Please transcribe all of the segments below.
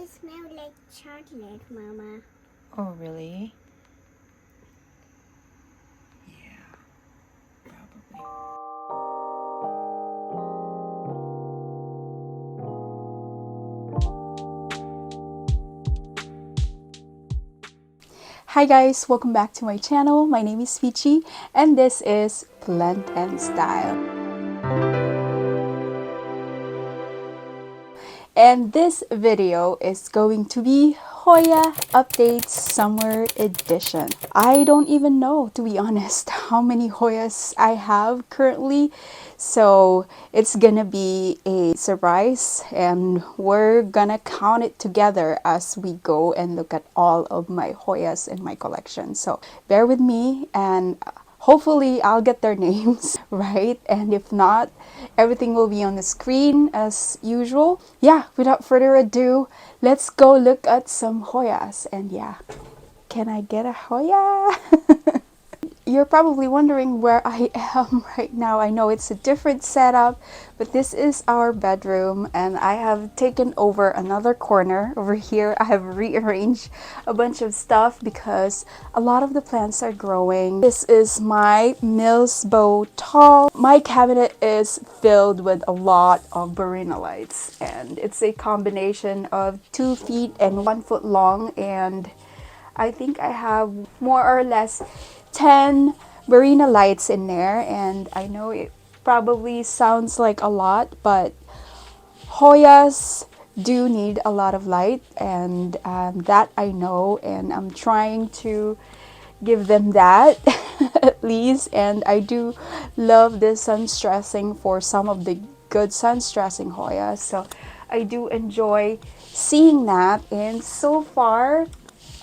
It smells like chocolate, Mama. Oh, really? Yeah, probably. Hi guys, welcome back to my channel. My name is Peachy and this is Plant and Style. And this video is going to be Hoya Updates Summer Edition. I don't even know, to be honest, how many Hoyas I have currently. So it's gonna be a surprise and we're gonna count it together as we go and look at all of my Hoyas in my collection. So bear with me and hopefully I'll get their names right, and if not, everything will be on the screen as usual. Yeah, without further ado, let's go look at some Hoyas. And yeah, can I get a Hoya? You're probably wondering where I am right now. I know it's a different setup, but this is our bedroom and I have taken over another corner. Over here, I have rearranged a bunch of stuff because a lot of the plants are growing. This is my Millsbow tall. My cabinet is filled with a lot of lights, and it's a combination of 2 feet and 1 foot long, and I think I have more or less 10 Barina lights in there, and I know it probably sounds like a lot, but Hoyas do need a lot of light, and that I know, and I'm trying to give them that at least. And I do love this sun stressing for some of the good sun stressing Hoyas, so I do enjoy seeing that. And so far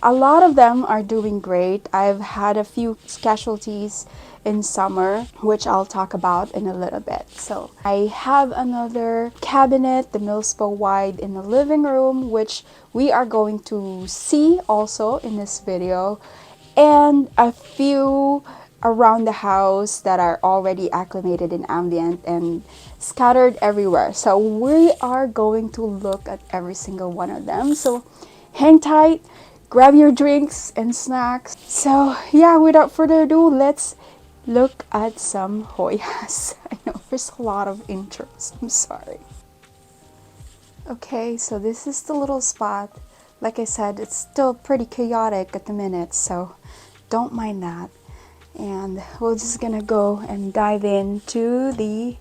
a lot of them are doing great. I've had a few casualties in summer, which I'll talk about in a little bit. So I have another cabinet, the Millsbow wide, in the living room, which we are going to see also in this video, and a few around the house that are already acclimated in ambient and scattered everywhere. So we are going to look at every single one of them. So hang tight, grab your drinks and snacks. So yeah, without further ado, let's look at some Hoyas. I know there's a lot of intros, I'm sorry. Okay, so this is the little spot. Like I said, it's still pretty chaotic at the minute, so don't mind that. And we're just gonna go and dive into the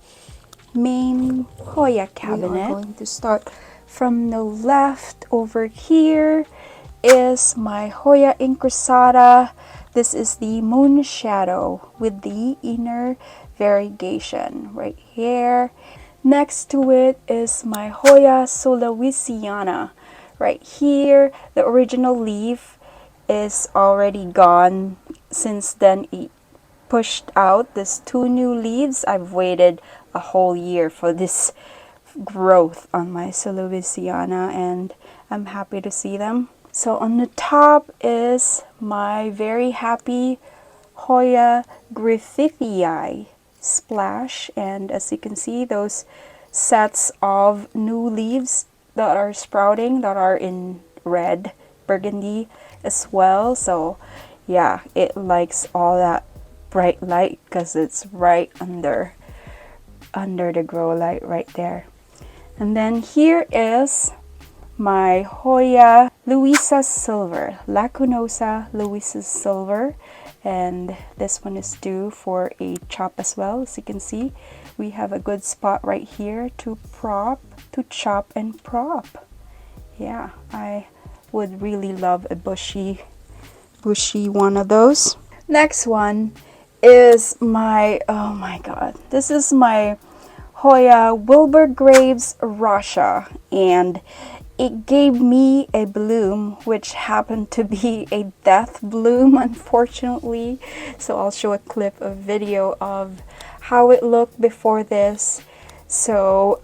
main Hoya cabinet. We are going to start from the left. Over here is my Hoya incrustada. This is the moon shadow with the inner variegation right here. Next to it is my Hoya Sulawesiana. Right here, the original leaf is already gone. Since then, it pushed out these 2 new leaves. I've waited a whole year for this growth on my Sulawesiana, and I'm happy to see them. So on the top is my very happy Hoya Griffithii splash, and as you can see, those sets of new leaves that are sprouting, that are in red burgundy as well. So yeah, it likes all that bright light because it's right under the grow light right there. And then here is my Hoya Louisa Silver, Lacunosa Louisa Silver, and this one is due for a chop as well. As you can see, we have a good spot right here to chop and prop. Yeah, I would really love a bushy one of those. Next one is my, oh my god, this is my Hoya Wilbur Graves Russia, and it gave me a bloom which happened to be a death bloom, unfortunately. So I'll show a clip, a video of how it looked before this. So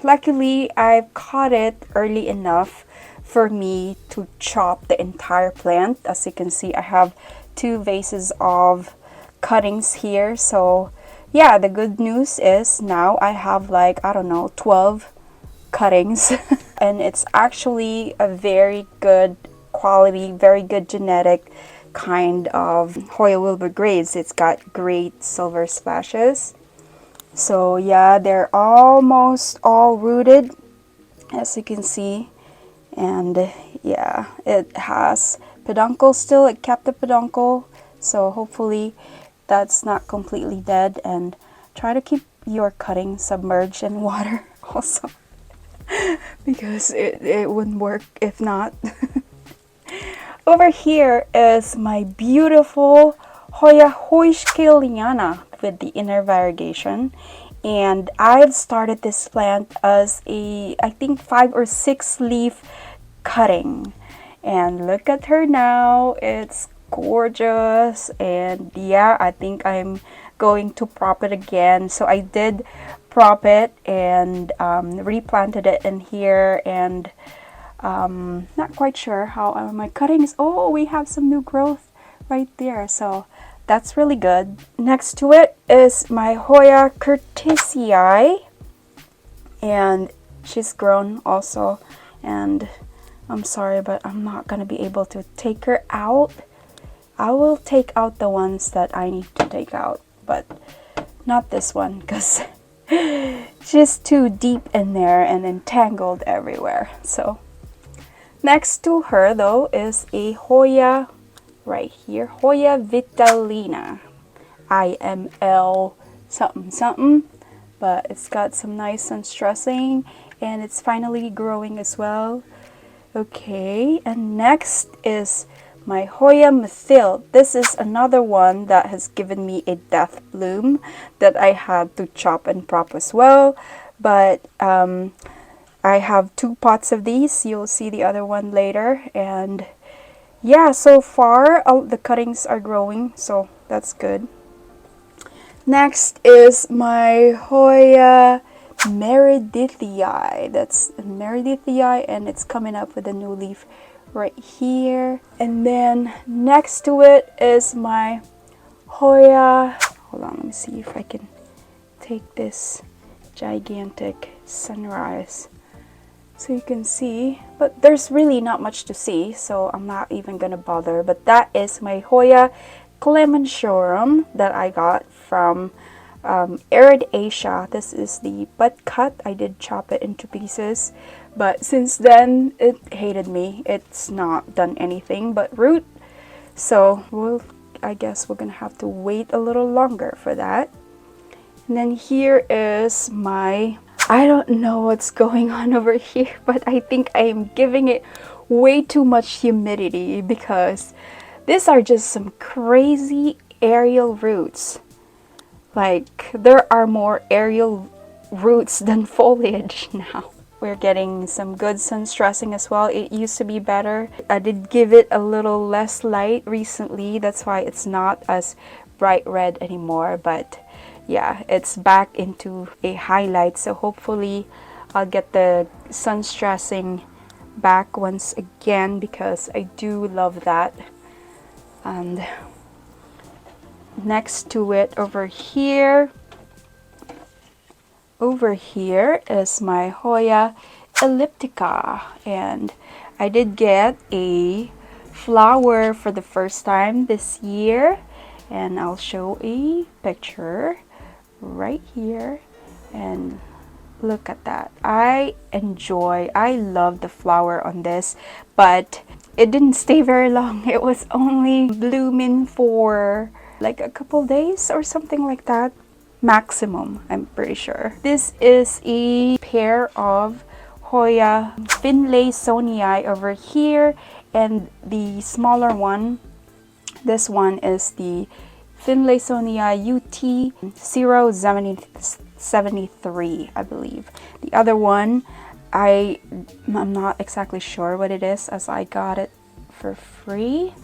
luckily I've caught it early enough for me to chop the entire plant. As you can see, I have 2 vases of cuttings here. So yeah, the good news is now I have like, I don't know, 12 cuttings and it's actually a very good quality, very good genetic kind of Hoya Wilbur grades. It's got great silver splashes. So yeah, they're almost all rooted, as you can see. And yeah, it has peduncle still. It kept the peduncle, so hopefully that's not completely dead. And try to keep your cutting submerged in water also, because it wouldn't work if not. Over here is my beautiful Hoya'll with the inner variegation. And I've started this plant as a, I think, 5 or 6 leaf cutting. And look at her now. It's gorgeous. And yeah, I think I'm going to prop it again. So I did prop it and replanted it in here. And not quite sure how my cuttings. Oh, we have some new growth right there. So that's really good. Next to it is my Hoya curtisii, and she's grown also. And I'm sorry, but I'm not gonna be able to take her out. I will take out the ones that I need to take out, but not this one because she's too deep in there and entangled everywhere. So next to her though is a Hoya right here, Hoya vitalina, IML something something, but it's got some nice unstressing and it's finally growing as well. Okay, and next is my Hoya methyl. This is another one that has given me a death bloom that I had to chop and prop as well, but I have 2 pots of these. You'll see the other one later. And yeah, so far the cuttings are growing, so that's good. Next is my Hoya meredithii. That's meredithii, and it's coming up with a new leaf right here. And then next to it is my Hoya, hold on, let me see if I can take this gigantic sunrise so you can see, but there's really not much to see, so I'm not even gonna bother. But that is my Hoya clementorum that I got from Arid Asia. This is the bud cut. I did chop it into pieces, but since then it hated me. It's not done anything but root, so I guess we're gonna have to wait a little longer for that. And then here is my, I don't know what's going on over here, but I think I am giving it way too much humidity because these are just some crazy aerial roots. Like, there are more aerial roots than foliage now. We're getting some good sun stressing as well. It used to be better. I did give it a little less light recently. That's why it's not as bright red anymore. But yeah, it's back into a highlight. So hopefully I'll get the sun stressing back once again because I do love that. And next to it over here is my Hoya elliptica, and I did get a flower for the first time this year, and I'll show a picture right here. And look at that. I love the flower on this, but it didn't stay very long. It was only blooming for like a couple days or something like that maximum, I'm pretty sure. This is a pair of Hoya finlaysonii over here, and the smaller one, this one is the Finlaysonii UT 073, I believe. The other one, I'm not exactly sure what it is, as I got it for free,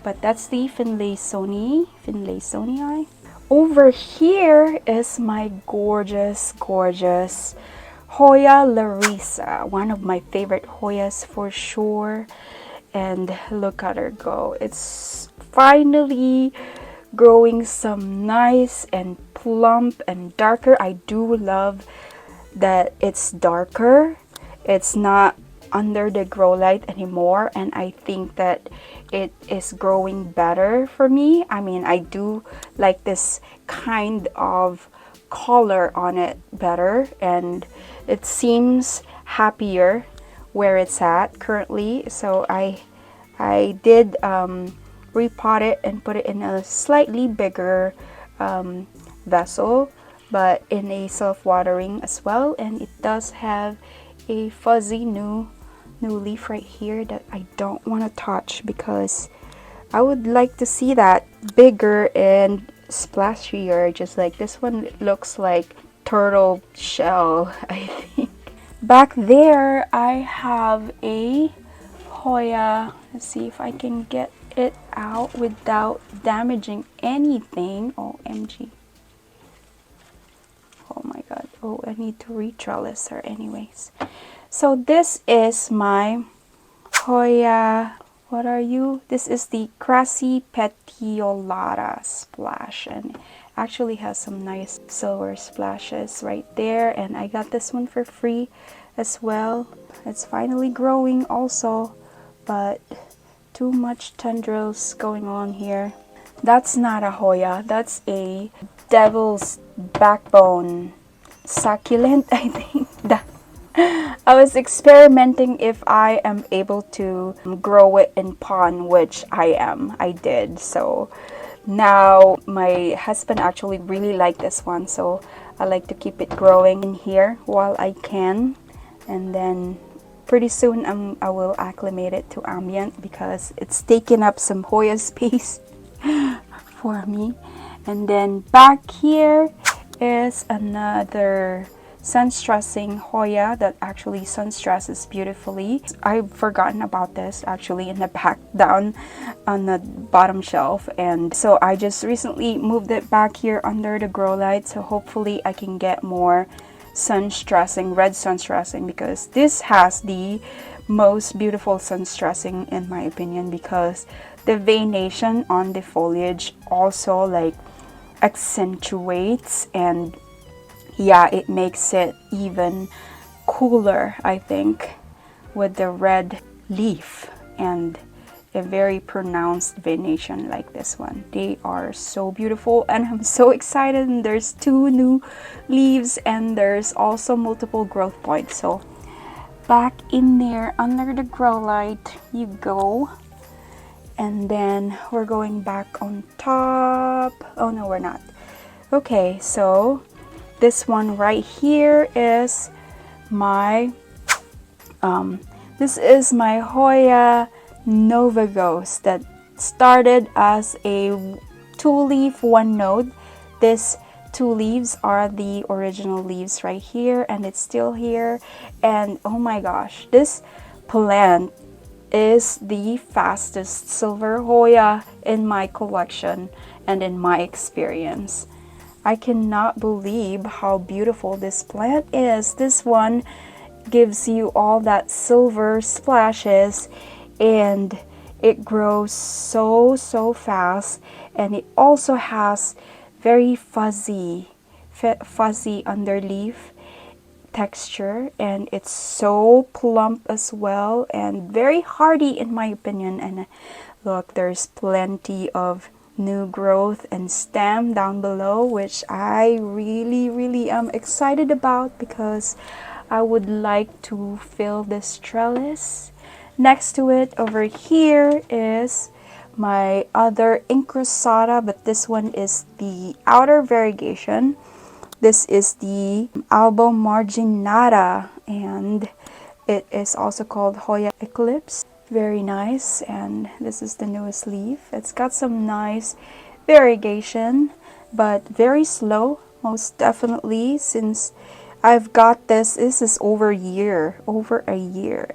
but that's the Finlaysonii. Over here is my gorgeous Hoya larissa, one of my favorite Hoyas for sure. And look at her go. It's finally growing some nice and plump and darker. I do love that it's darker It's not under the grow light anymore, and I think that it is growing better for me. I mean, I do like this kind of color on it better, and it seems happier where it's at currently. So I did repot it and put it in a slightly bigger vessel, but in a self-watering as well, and it does have a fuzzy new leaf right here that I don't want to touch because I would like to see that bigger and splashier, just like this one. It looks like turtle shell, I think. Back there I have a Hoya. Let's see if I can get it out without damaging anything. OMG. Oh my god. Oh, I need to retrellis her anyways. So this is my Hoya. What are you? This is the Crassy Petiolata splash, and actually has some nice silver splashes right there, and I got this one for free as well. It's finally growing also, but too much tendrils going on here. That's not a Hoya, that's a devil's backbone succulent, I think. That I was experimenting if I am able to grow it in pond, which I did. So now my husband actually really liked this one, so I like to keep it growing in here while I can, and then pretty soon I will acclimate it to ambient because it's taking up some Hoya space for me. And then back here is another sun stressing Hoya that actually sun stresses beautifully. I've forgotten about this actually in the back down on the bottom shelf, and so I just recently moved it back here under the grow light, so hopefully I can get more sun stressing, red sun stressing, because this has the most beautiful sun stressing in my opinion, because the veination on the foliage also like accentuates, and yeah, it makes it even cooler, I think, with the red leaf and a very pronounced veination like this one. They are so beautiful, and I'm so excited. And there's 2 new leaves, and there's also multiple growth points. So back in there under the grow light you go, and then we're going back on top. Oh no, we're not. Okay, so this one right here is my this is my Hoya Nova Ghost that started as a 2-leaf 1 node. This 2 leaves are the original leaves right here, and it's still here. And oh my gosh, this plant is the fastest silver Hoya in my collection and in my experience. I cannot believe how beautiful this plant is. This one gives you all that silver splashes, and it grows so fast, and it also has very fuzzy underleaf texture, and it's so plump as well and very hardy in my opinion. And look, there's plenty of new growth and stem down below, which I really am excited about, because I would like to fill this trellis. Next to it over here is my other incrusata, but this one is the outer variegation. This is the Albo marginata, and it is also called Hoya Eclipse. Very nice, and this is the newest leaf. It's got some nice variegation, but very slow, most definitely, since I've got this. This is over a year,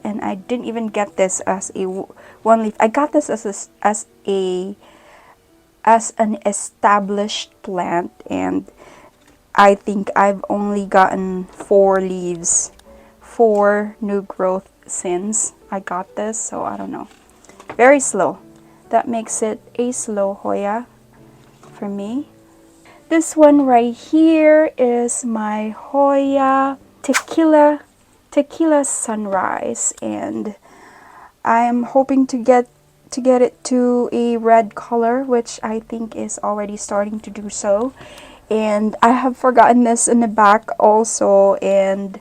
and I didn't even get this as a 1 leaf. I got this as an established plant, and I think I've only gotten 4 leaves, 4 new growth since I got this, so I don't know. Very slow. That makes it a slow Hoya for me. This one right here is my Hoya Tequila Tequila Sunrise, and I'm hoping to get it to a red color, which I think is already starting to do so. And I have forgotten this in the back also, and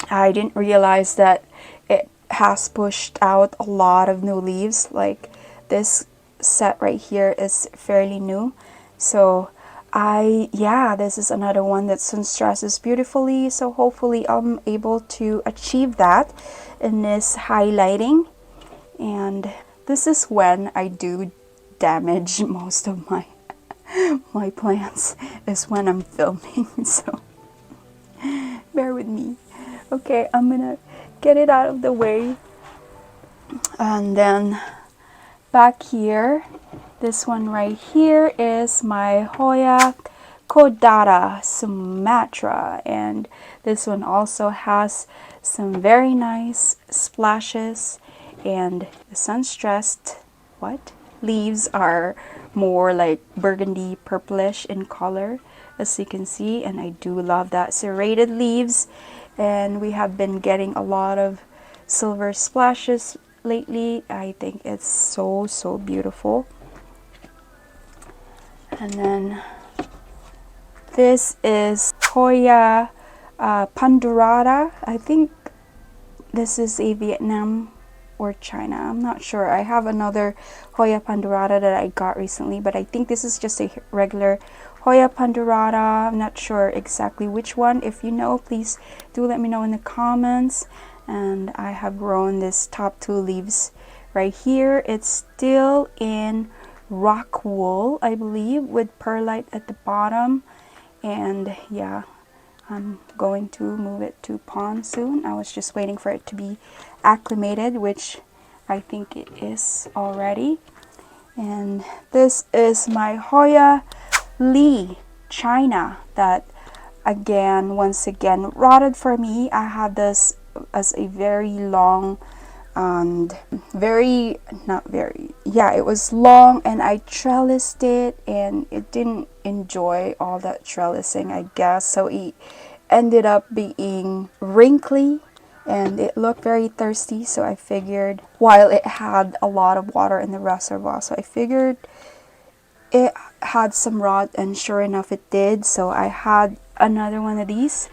I didn't realize that it has pushed out a lot of new leaves. Like this set right here is fairly new. So yeah, this is another one that sun stresses beautifully. So hopefully I'm able to achieve that in this highlighting. And this is when I do damage most of my plants, is when I'm filming. So bear with me. Okay, I'm gonna get it out of the way. And then back here, this one right here is my Hoya Caudata Sumatra, and this one also has some very nice splashes, and the sun-stressed leaves are more like burgundy purplish in color, as you can see, and I do love that. Serrated leaves, and we have been getting a lot of silver splashes lately. I think it's so beautiful. And then this is Hoya Pandurata. I think this is a Vietnam or China, I'm not sure. I have another Hoya Pandurata that I got recently, but I think this is just a regular Hoya Pandurata. I'm not sure exactly which one. If you know, please do let me know in the comments. And I have grown this top two leaves right here. It's still in rock wool, I believe, with perlite at the bottom. And yeah, I'm going to move it to pond soon. I was just waiting for it to be acclimated, which I think it is already. And this is my Hoya Lee China that once again rotted for me. I had this as a very long and it was long, and I trellised it, and it didn't enjoy all that trellising, I guess, so it ended up being wrinkly and it looked very thirsty. So I figured, while it had a lot of water in the reservoir, so I figured it had some rot, and sure enough it did. So I had another one of these.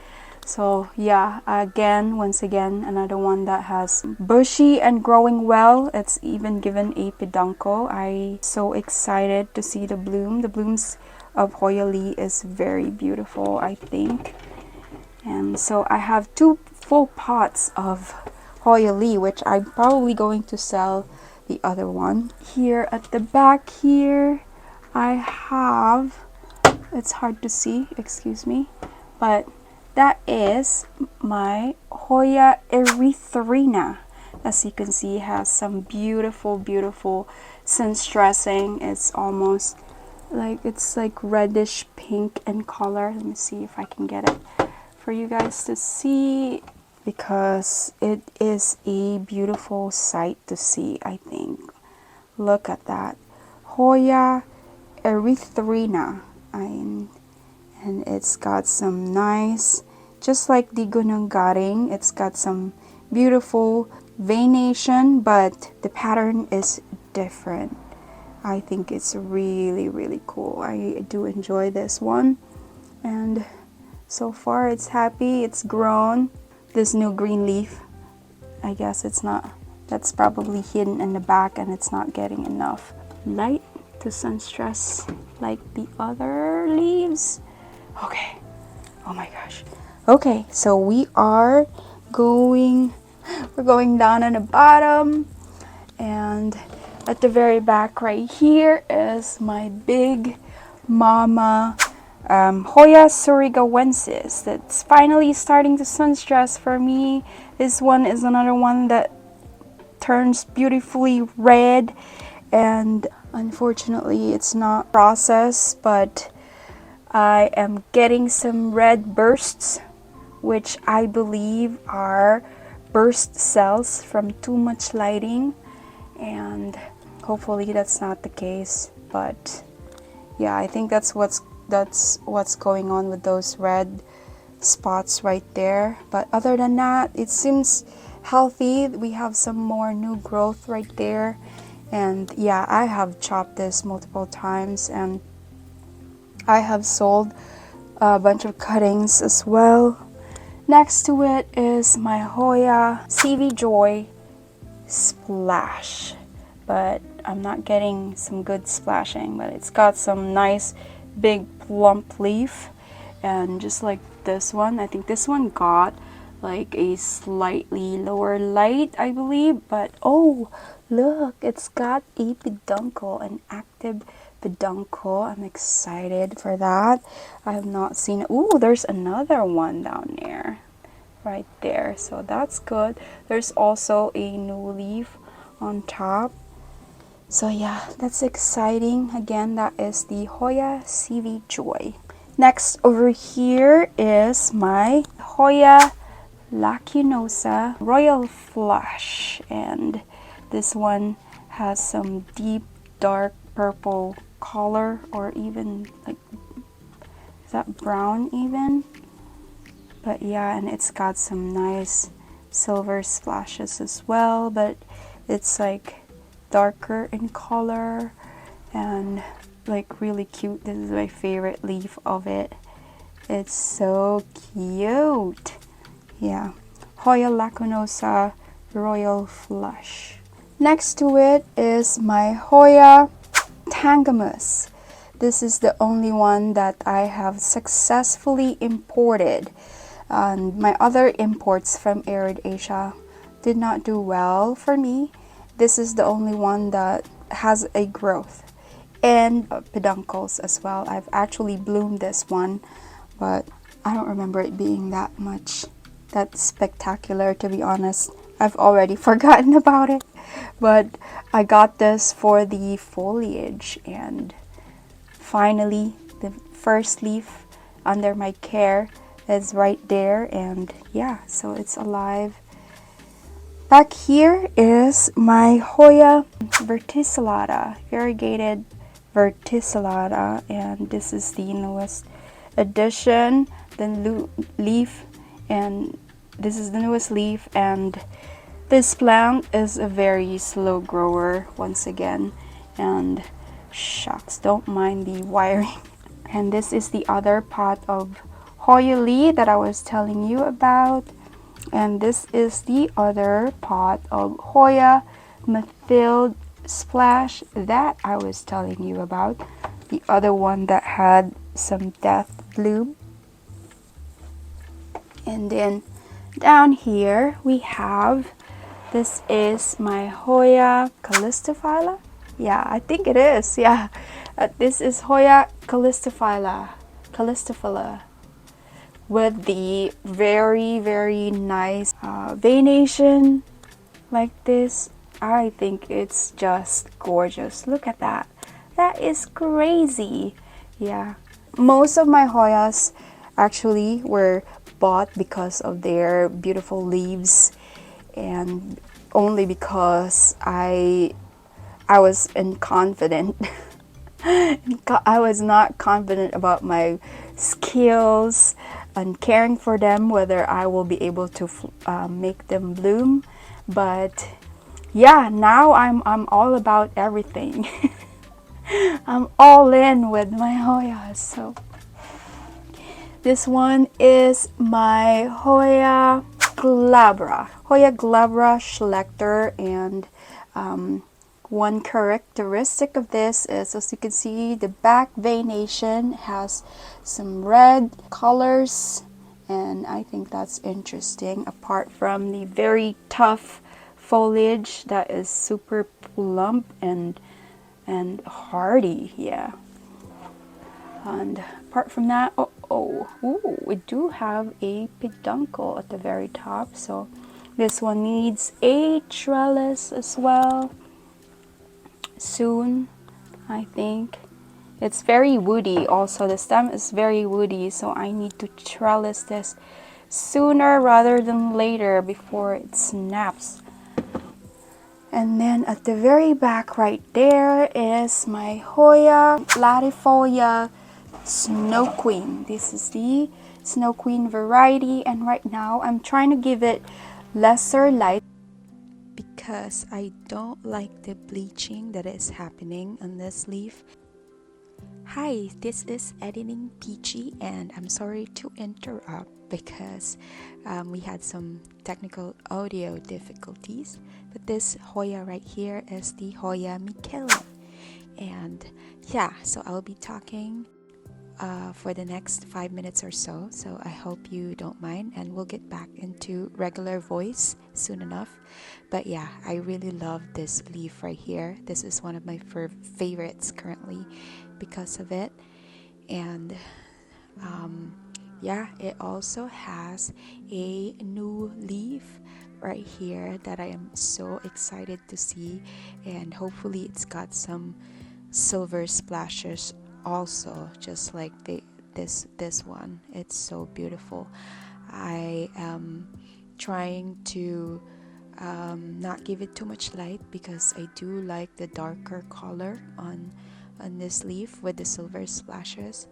So yeah, once again, another one that has bushy and growing well. It's even given a peduncle. I'm so excited to see the bloom. The blooms of Hoya'll is very beautiful, I think. And so I have 2 full pots of Hoya'll, which I'm probably going to sell the other one. Here at the back here, I have, it's hard to see, excuse me, but that is my Hoya erythrina. As you can see, it has some beautiful sun stressing. It's almost like, it's like reddish pink in color. Let me see if I can get it for you guys to see, because it is a beautiful sight to see, I think. Look at that. Hoya erythrina. And it's got some nice, just like the gunung garing, it's got some beautiful veination, but the pattern is different. I think it's really cool. I do enjoy this one, and so far it's happy. It's grown this new green leaf. I guess it's not, that's probably hidden in the back, and it's not getting enough light to sun stress like the other leaves. Okay, oh my gosh. Okay, so we're going down on the bottom, and at the very back right here is my big mama Hoya surrigawensis that's finally starting to sun stress for me. This one is another one that turns beautifully red, and unfortunately it's not processed, but I am getting some red bursts, which I believe are burst cells from too much lighting, and hopefully that's not the case. But yeah, I think that's what's going on with those red spots right there, but other than that, it seems healthy. We have some more new growth right there. And yeah, I have chopped this multiple times, and I have sold a bunch of cuttings as well. Next to it is my Hoya CV Joy Splash, but I'm not getting some good splashing, but it's got some nice big plump leaf. And just like this one, I think this one got like a slightly lower light, I believe, but oh look, it's got a peduncle, an active peduncle. I'm excited for that. I have not seen it. Ooh, there's another one down there right there, so that's good. There's also a new leaf on top, so yeah, that's exciting. Again, that is the Hoya CV Joy. Next over here is my Hoya Lacunosa Royal Flush, and this one has some deep dark purple color, or even like, is that brown even? But yeah, and it's got some nice silver splashes as well, but it's like darker in color and like really cute. This is my favorite leaf of it. It's so cute. Yeah, Hoya Lacunosa Royal Flush. Next to it is my Hoya Tangamus. This is the only one that I have successfully imported. My other imports from Arid Asia did not do well for me. This is the only one that has a growth and peduncles as well. I've actually bloomed this one, but I don't remember it being that spectacular, to be honest. I've already forgotten about it, but I got this for the foliage, and finally the first leaf under my care is right there, and yeah, so it's alive. Back here is my Hoya verticillata, variegated verticillata, and this is the newest addition, the leaf, and this is the newest leaf. And this plant is a very slow grower once again, and shucks, don't mind the wiring. And this is the other pot of Hoya'll that I was telling you about, and this is the other pot of Hoya Methyl Splash that I was telling you about, the other one that had some death bloom. And then down here we have, this is my Hoya Callistophila. Yeah, I think it is. Yeah, this is Hoya Callistophila with the very nice veination like this. I think it's just gorgeous. Look at that. That is crazy. Yeah, most of my Hoyas actually were bought because of their beautiful leaves, and only because I was inconfident. I was not confident about my skills and caring for them, whether I will be able to make them bloom. But yeah, now I'm all about everything. I'm all in with my Hoyas. So this one is my Hoya glabra Schlechter, and one characteristic of this is, as you can see, the back veination has some red colors, and I think that's interesting, apart from the very tough foliage that is super plump and hardy. Yeah, and apart from that, we do have a peduncle at the very top, so this one needs a trellis as well soon, I think. It's very woody also. The stem is very woody, so I need to trellis this sooner rather than later before it snaps. And then at the very back right there is my Hoya latifolia Snow Queen. This is the Snow Queen variety, and right now I'm trying to give it lesser light because I don't like the bleaching that is happening on this leaf. Hi, this is Editing Peachy, and I'm sorry to interrupt because we had some technical audio difficulties. But this Hoya right here is the Hoya Michele, and yeah, so I'll be talking for the next 5 minutes or so. So I hope you don't mind, and we'll get back into regular voice soon enough. But yeah, I really love this leaf right here. This is one of my favorites currently because of it. And yeah, it also has a new leaf right here that I am so excited to see, and hopefully it's got some silver splashes also, just like this one. It's so beautiful. I am trying to not give it too much light because I do like the darker color on this leaf with the silver splashes.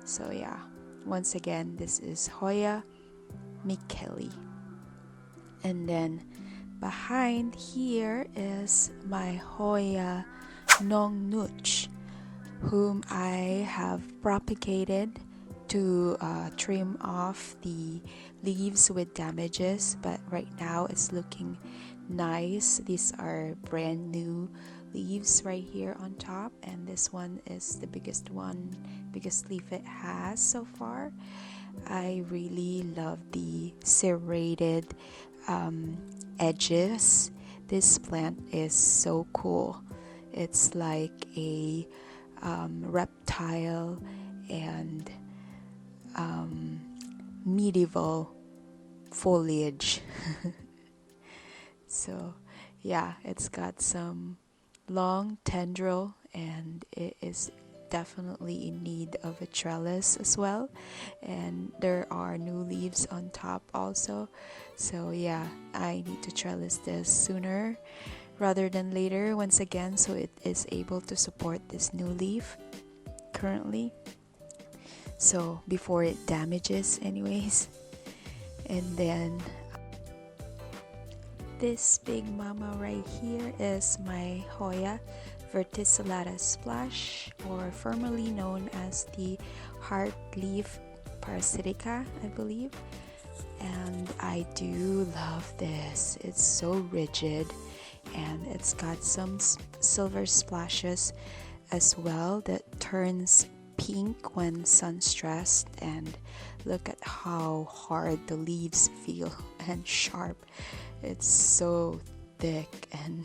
So yeah, once again, this is Hoya Michele. And then behind here is my Hoya Nong Nuch, whom I have propagated to trim off the leaves with damages, but right now it's looking nice. These are brand new leaves right here on top, and this one is the biggest leaf it has so far. I really love the serrated edges. This plant is so cool. It's like a reptile and medieval foliage. So yeah, it's got some long tendril, and it is definitely in need of a trellis as well, and there are new leaves on top also. So yeah, I need to trellis this sooner rather than later once again, so it is able to support this new leaf currently, so before it damages anyways. And then this big mama right here is my Hoya verticillata splash, or formerly known as the heartleaf parasitica, I believe. And I do love this. It's so rigid, and it's got some silver splashes as well that turns pink when sun stressed. And look at how hard the leaves feel and sharp. It's so thick and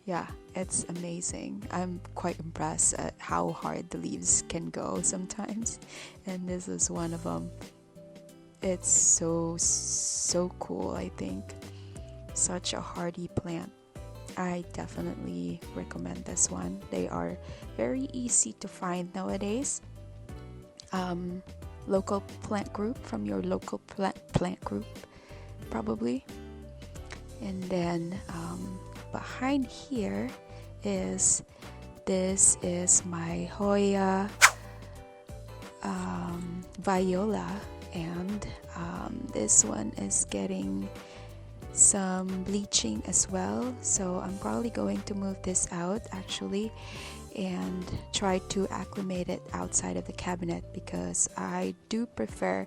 yeah, it's amazing. I'm quite impressed at how hard the leaves can go sometimes, and this is one of them. It's so cool. I think such a hardy plant. I definitely recommend this one. They are very easy to find nowadays. Local plant group, from your local plant group probably. And then behind here is my Hoya viola, and this one is getting some bleaching as well, so I'm probably going to move this out actually and try to acclimate it outside of the cabinet, because I do prefer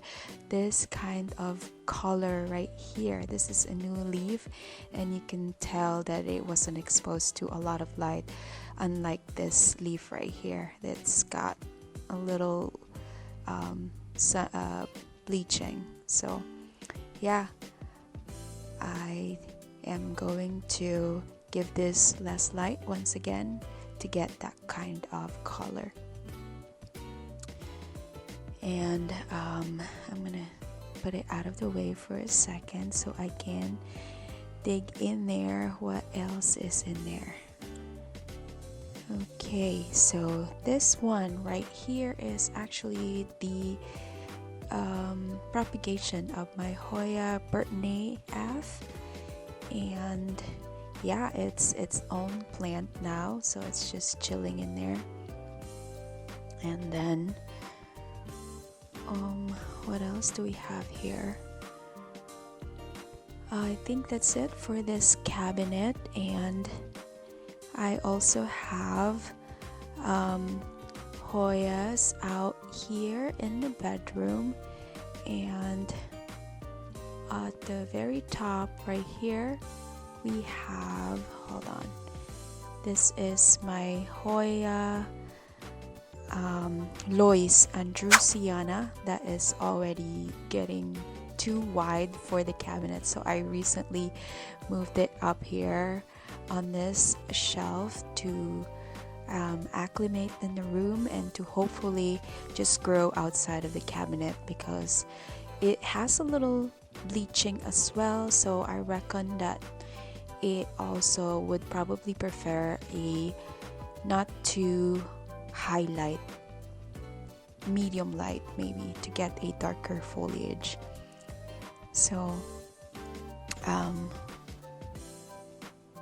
this kind of color right here. This is a new leaf, and you can tell that it wasn't exposed to a lot of light, unlike this leaf right here that's got a little bleaching. So yeah, I am going to give this less light once again to get that kind of color. And I'm gonna put it out of the way for a second so I can dig in there what else is in there. Okay, so this one right here is actually the propagation of my Hoya Burtney F, and yeah, it's its own plant now, so it's just chilling in there. And then what else do we have here? I think that's it for this cabinet, and I also have Hoyas out here in the bedroom, and at the very top right here we have, hold on, this is my Hoya Lois Andrewsiana that is already getting too wide for the cabinet, so I recently moved it up here on this shelf to acclimate in the room and to hopefully just grow outside of the cabinet, because it has a little bleaching as well, so I reckon that it also would probably prefer a not too high light, medium light maybe, to get a darker foliage. So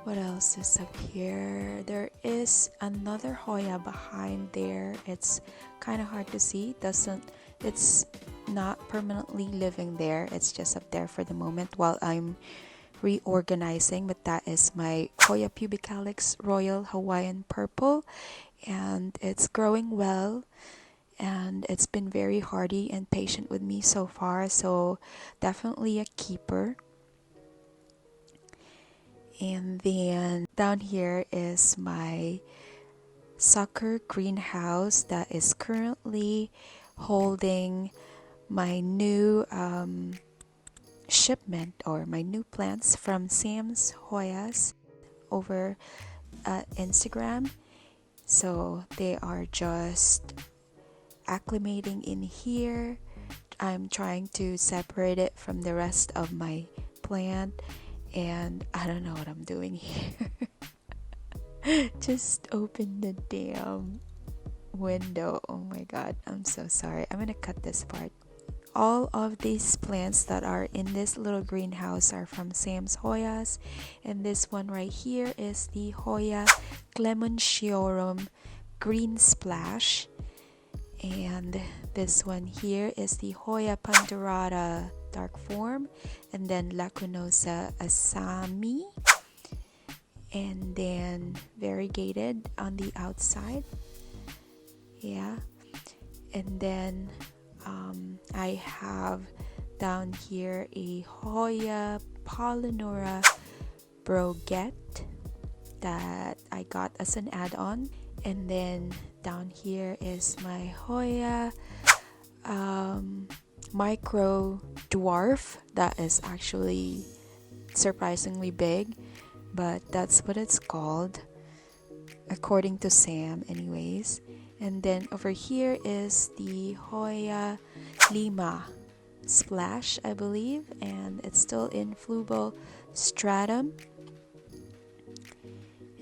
what else is up here? There is another Hoya behind there. It's kind of hard to see. It's not permanently living there. It's just up there for the moment while I'm reorganizing. But that is my Hoya pubicalis Royal Hawaiian Purple, and it's growing well, and it's been very hardy and patient with me so far, so definitely a keeper. And then down here is my sucker greenhouse that is currently holding my new shipment, or my new plants from Sam's Hoyas over Instagram. So they are just acclimating in here. I'm trying to separate it from the rest of my plant, and I don't know what I'm doing here. Just open the damn window. Oh my god, I'm so sorry. I'm gonna cut this part. All of these plants that are in this little greenhouse are from Sam's Hoyas, and this one right here is the Hoya Clementiorum Green Splash, and this one here is the Hoya Pandurata Dark Form, and then Lacunosa Asami, and then variegated on the outside. Yeah, and then I have down here a Hoya Polynora Broguette that I got as an add-on, and then down here is my Hoya Micro Dwarf that is actually surprisingly big, but that's what it's called according to Sam anyways. And then over here is the Hoya Lima Splash, I believe, and it's still in Flubal Stratum.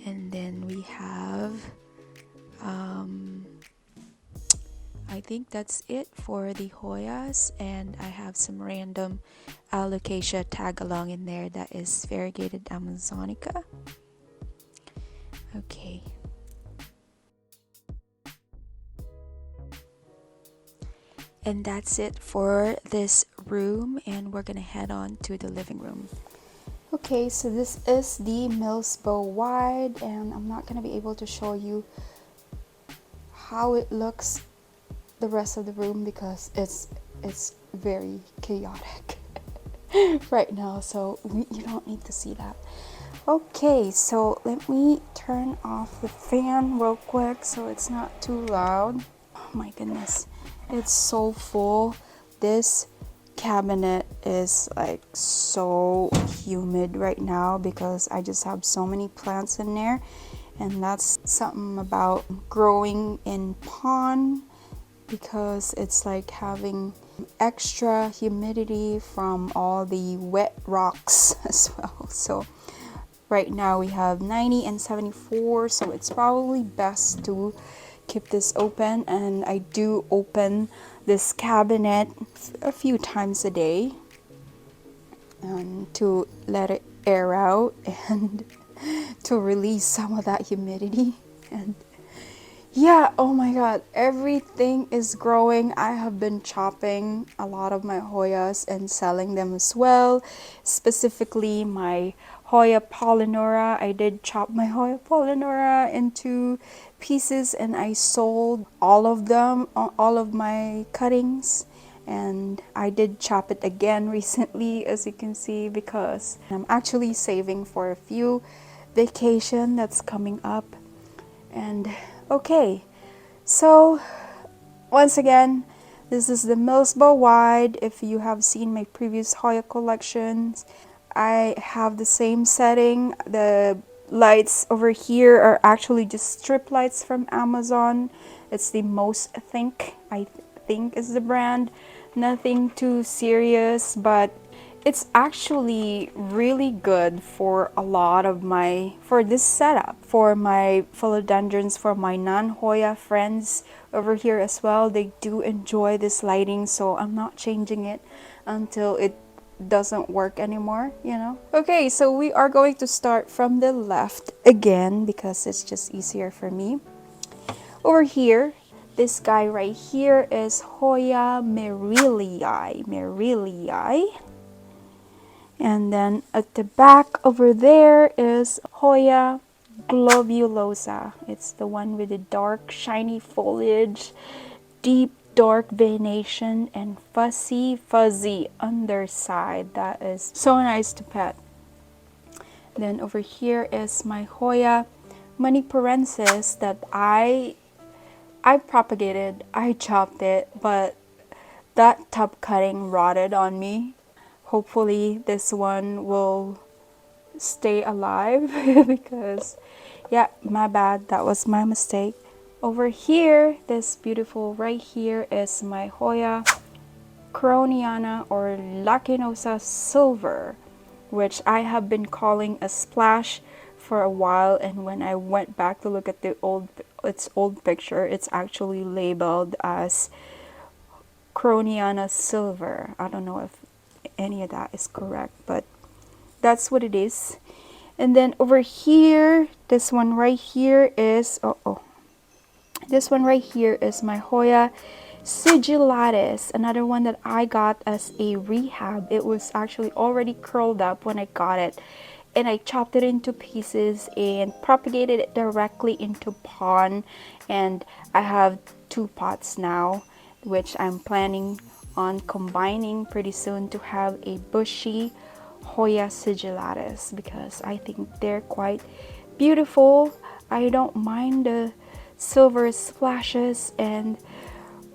And then we have I think that's it for the Hoyas, and I have some random Alocasia tag along in there that is variegated Amazonica. Okay. And that's it for this room, and we're gonna head on to the living room. Okay, so this is the Millsbow wide, and I'm not gonna be able to show you how it looks the rest of the room because it's very chaotic right now, so you don't need to see that. Okay, so let me turn off the fan real quick so it's not too loud. Oh my goodness, it's so full. This cabinet is like so humid right now because I just have so many plants in there, and that's something about growing in pond, because it's like having extra humidity from all the wet rocks as well. So right now we have 90 and 74, so it's probably best to keep this open, and I do open this cabinet a few times a day and to let it air out and to release some of that humidity. And Yeah, oh my god, everything is growing. I have been chopping a lot of my Hoyas and selling them as well. Specifically, my Hoya polyneura. I did chop my Hoya polyneura into pieces and I sold all of them, all of my cuttings. And I did chop it again recently, as you can see, because I'm actually saving for a few vacation that's coming up. And okay, so once again, this is the Millsbow wide. If you have seen my previous Hoya collections, I have the same setting. The lights over here are actually just strip lights from Amazon. It's the Most Think, I think is the brand. Nothing too serious, but it's actually really good for a lot of for this setup, for my philodendrons, for my non-Hoya friends over here as well. They do enjoy this lighting, so I'm not changing it until it doesn't work anymore, you know. Okay, so we are going to start from the left again because it's just easier for me. Over here, this guy right here is Hoya merillii. And then at the back over there is Hoya globulosa. It's the one with the dark shiny foliage, deep dark veination, and fuzzy underside. That is so nice to pet. Then over here is my Hoya maniparensis that I propagated. I chopped it, but that top cutting rotted on me. Hopefully this one will stay alive because yeah, my bad, that was my mistake. Over here, this beautiful right here is my Hoya Croniana or Lacinosa Silver, which I have been calling a splash for a while, and when I went back to look at its old picture, it's actually labeled as Croniana Silver. I don't know if any of that is correct, but that's what it is. And then over here, this one right here is this one right here is my Hoya sigillatus, another one that I got as a rehab. It was actually already curled up when I got it, and I chopped it into pieces and propagated it directly into pond. And I have 2 pots now, which I'm planning on combining pretty soon to have a bushy Hoya sigillatus because I think they're quite beautiful. I don't mind the silver splashes and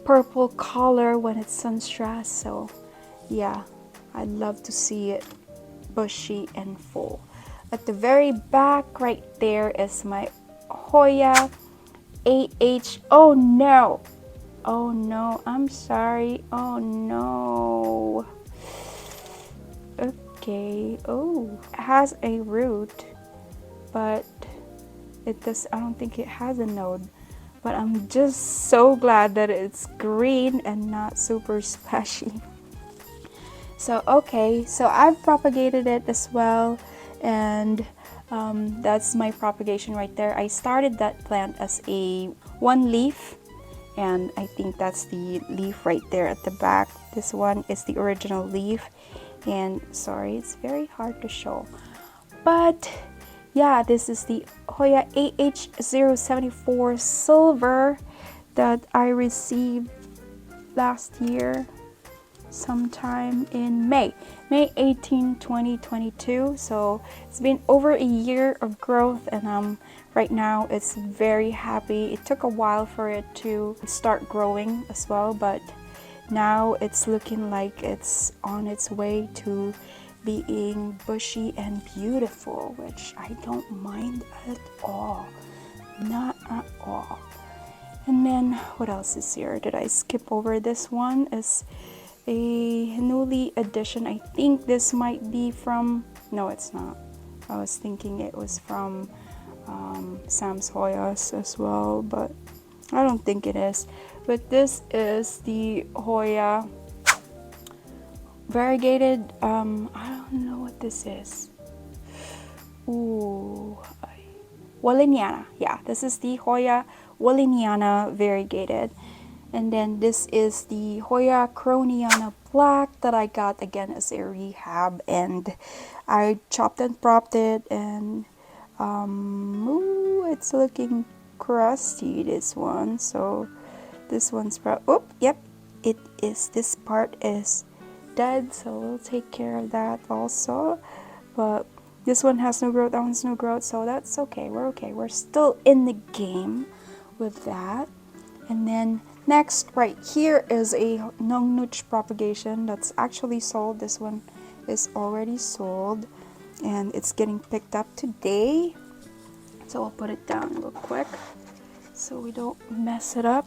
purple color when it's sunstress, so yeah, I'd love to see it bushy and full. At the very back right there is my Hoya oh no, oh no, I'm sorry, oh no. Okay, oh, it has a root, but I don't think it has a node. But I'm just so glad that it's green and not super splashy. So okay, so I've propagated it as well, and that's my propagation right there. I started that plant as a 1 leaf, and I think that's the leaf right there at the back. This one is the original leaf, and sorry, it's very hard to show, but yeah, this is the Hoya AH074 Silver that I received last year sometime in May 18, 2022. So it's been over a year of growth, and right now it's very happy. It took a while for it to start growing as well, but now it's looking like it's on its way to being bushy and beautiful, which I don't mind at all, not at all. And then what else is here? Did I skip over this one? Is a newly edition. I think this might be from, no, it's not. I was thinking it was from Sam's Hoyas as well, but I don't think it is. But this is the Hoya variegated, I don't know what this is. Ooh, Walleniana. Yeah, this is the Hoya Walliniana variegated. And then this is the Hoya Croniana Black that I got again as a rehab, and I chopped and propped it, and ooh, it's looking crusty, this one. So this one's yep, it is, this part is dead, so we'll take care of that also. But this one has no growth, that one's no growth, so that's okay. We're okay. We're still in the game with that. And then next, right here is a Nongnuch propagation that's actually sold. This one is already sold, and it's getting picked up today. So I'll put it down real quick so we don't mess it up.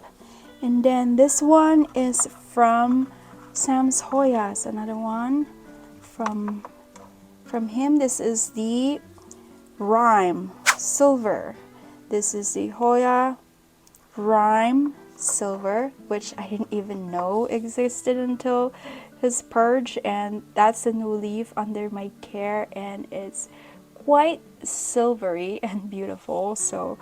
And then this one is from Sam's Hoyas, another one from him. This is the Rhyme Silver. This is the Hoya Rhyme Silver, which I didn't even know existed until his purge, and that's a new leaf under my care, and it's quite silvery and beautiful. So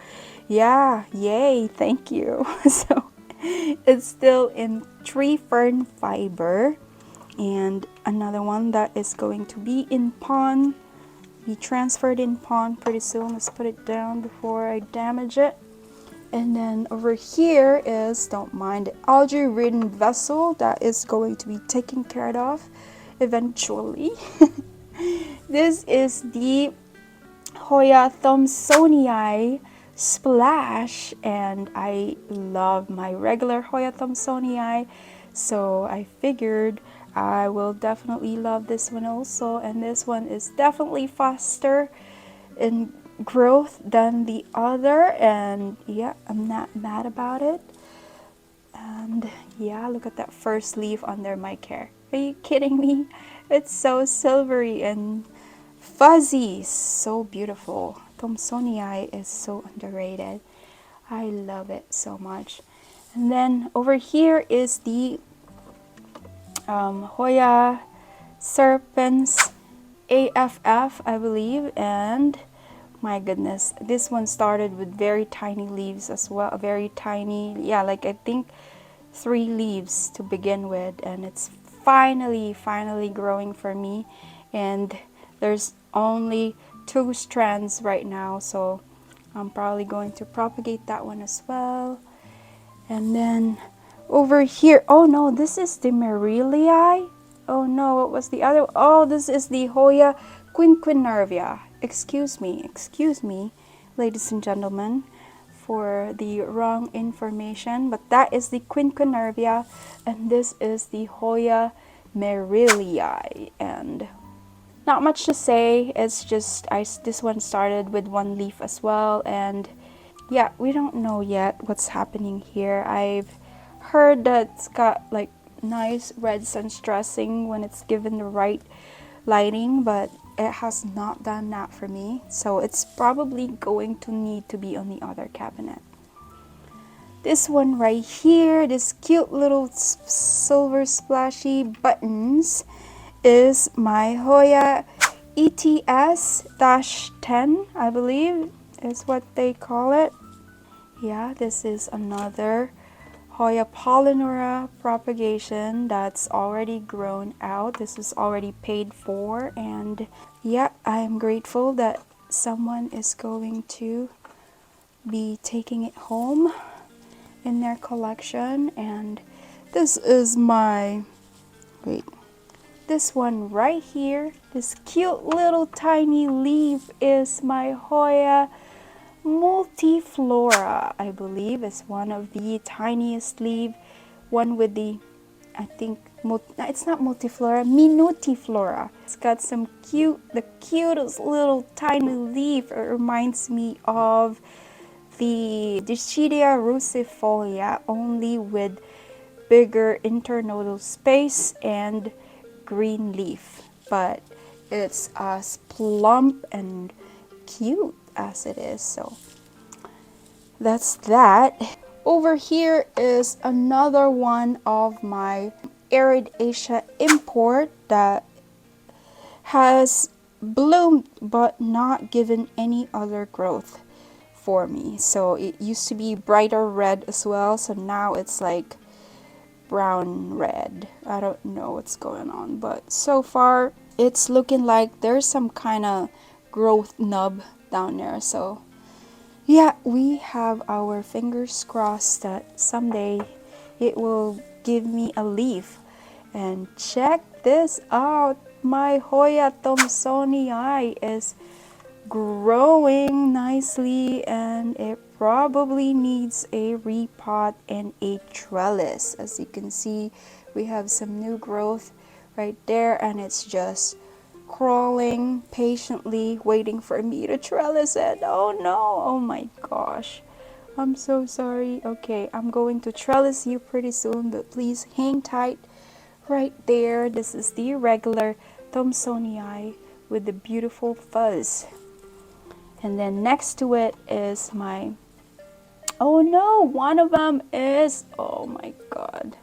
yeah, yay, thank you. So it's still in tree fern fiber, and another one that is going to be in pond, be transferred in pond pretty soon. Let's put it down before I damage it. And then over here is, don't mind, the algae ridden vessel that is going to be taken care of eventually. This is the Hoya Thomsonii Splash, and I love my regular Hoya Thomsonii, so I figured I will definitely love this one also. And this one is definitely faster in growth than the other, and yeah, I'm not mad about it. And yeah, look at that first leaf under my care. Are you kidding me? It's so silvery and fuzzy, so beautiful. Thomsonii is so underrated. I love it so much. And then over here is the Hoya Serpens AFF, I believe, and my goodness, this one started with very tiny leaves as well, very tiny, yeah, like I think 3 leaves to begin with, and it's finally growing for me, and there's only 2 strands right now, so I'm probably going to propagate that one as well. And then over here, oh no, this is the Marylii. Oh no, what was the other? Oh, this is the Hoya quinquenervia. Excuse me, ladies and gentlemen, for the wrong information, but that is the quinquenervia, and this is the Hoya Marylii. And not much to say, it's just this one started with 1 leaf as well, and yeah, we don't know yet what's happening here. I've heard that it's got like nice red sunstressing when it's given the right lighting, but it has not done that for me, so it's probably going to need to be on the other cabinet. This one right here, this cute little silver splashy buttons, is my Hoya ETS-10, I believe is what they call it. Yeah, this is another Hoya Polynora propagation that's already grown out. This is already paid for, and yeah, I'm grateful that someone is going to be taking it home in their collection. And this is my, this one right here, this cute little tiny leaf is my Hoya Multiflora, I believe, is one of the tiniest leaf, one with the, I think, it's not multiflora, minutiflora. It's got some the cutest little tiny leaf. It reminds me of the Dischidia rucifolia, only with bigger internodal space and green leaf, but it's as plump and cute as it is. So that's that. Over here is another one of my Arid Asia import that has bloomed but not given any other growth for me. So it used to be brighter red as well, so now it's like brown red. I don't know what's going on, but so far it's looking like there's some kind of growth nub down there. So yeah, we have our fingers crossed that someday it will give me a leaf. And check this out, my Hoya Thomsonii is growing nicely, and it probably needs a repot and a trellis. As you can see, we have some new growth right there, and it's just crawling patiently waiting for me to trellis it. Oh no, oh my gosh, I'm so sorry. Okay, I'm going to trellis you pretty soon, but please hang tight right there. This is the regular Thomsonii with the beautiful fuzz. And then next to it is my, oh no, one of them is, oh my god.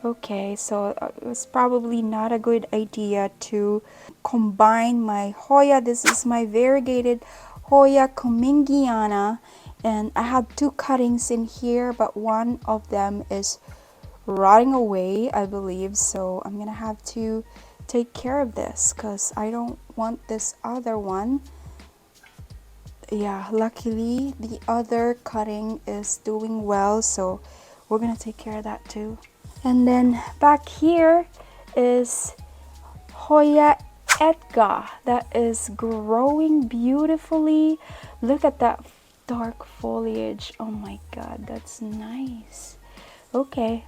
Okay, so it was probably not a good idea to combine my Hoya. This is my variegated Hoya Comingiana, and I have two cuttings in here, but one of them is rotting away, I believe. So I'm gonna have to take care of this because I don't want this other one. Yeah, luckily the other cutting is doing well, so we're gonna take care of that too. And then back here is Hoya Edgar that is growing beautifully. Look at that dark foliage. Oh my god, that's nice. Okay,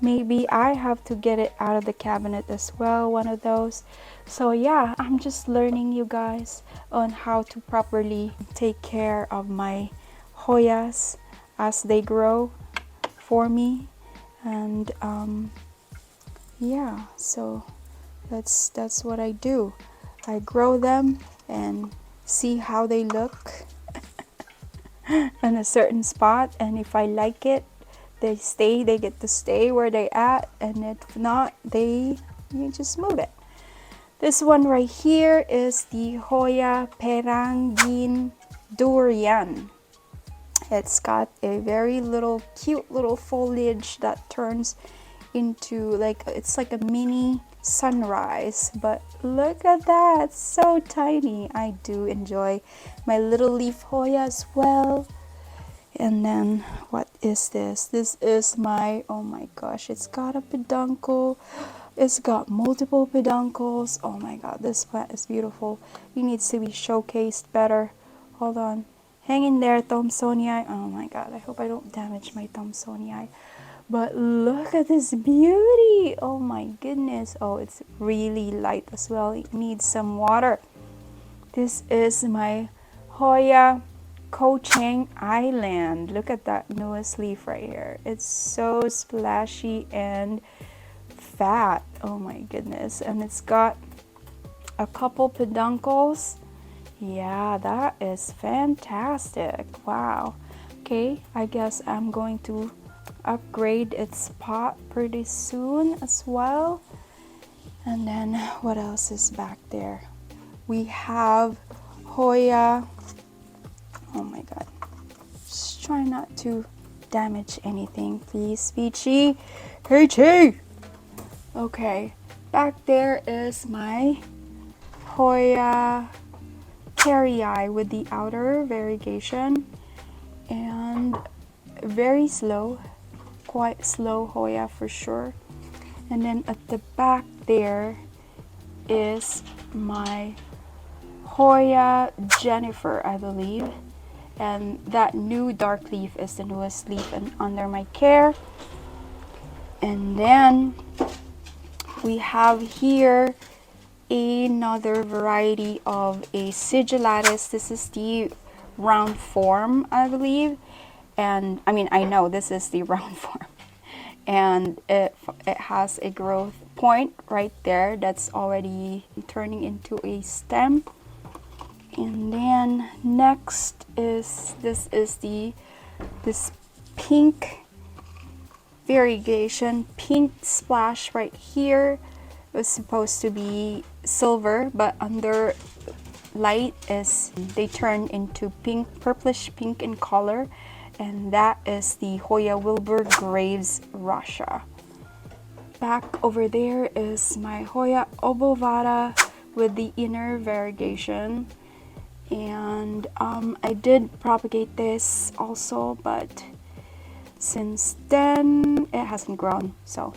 maybe I have to get it out of the cabinet as well, one of those. So yeah, I'm just learning, you guys, on how to properly take care of my Hoyas as they grow for me. And yeah, so that's what I do. I grow them and see how they look in a certain spot, and if I like it, they get to stay where they at, and if not, you just move it. This one right here is the Hoya Perangin Durian. It's got a very cute little foliage that turns into it's like a mini sunrise, but look at that, so tiny. I do enjoy my little leaf Hoya as well. And then what is this? This is my, oh my gosh, it's got a peduncle. It's got multiple peduncles. Oh my god, this plant is beautiful. It needs to be showcased better. Hold on, hang in there, Thomsonii. Oh my god, I hope I don't damage my Thomsonii. But look at this beauty. Oh my goodness. Oh, it's really light as well. It needs some water. This is my Hoya Kochang Island. Look at that newest leaf right here. It's so splashy and fat. Oh my goodness. And it's got a couple peduncles. Yeah, that is fantastic. Wow. Okay, I guess I'm going to upgrade its pot pretty soon as well. And then what else is back there? We have Hoya. Oh my god, just try not to damage anything, please, Peachy. Peachy! Okay, back there is my Hoya Carrii with the outer variegation, and very slow, quite slow Hoya for sure. And then at the back there is my Hoya Jennifer, I believe, and that new dark leaf is the newest leaf and under my care. And then we have here another variety of a sigillatus. This is the round form, I believe, and I mean, I know this is the round form, and it has a growth point right there that's already turning into a stem. And then next is this pink variegation, pink splash right here. It was supposed to be silver, but under light is they turn into pink, purplish pink in color, and that is the Hoya Wilbur Graves Russia. Back over there is my Hoya obovata with the inner variegation, and I did propagate this also, but since then it hasn't grown. So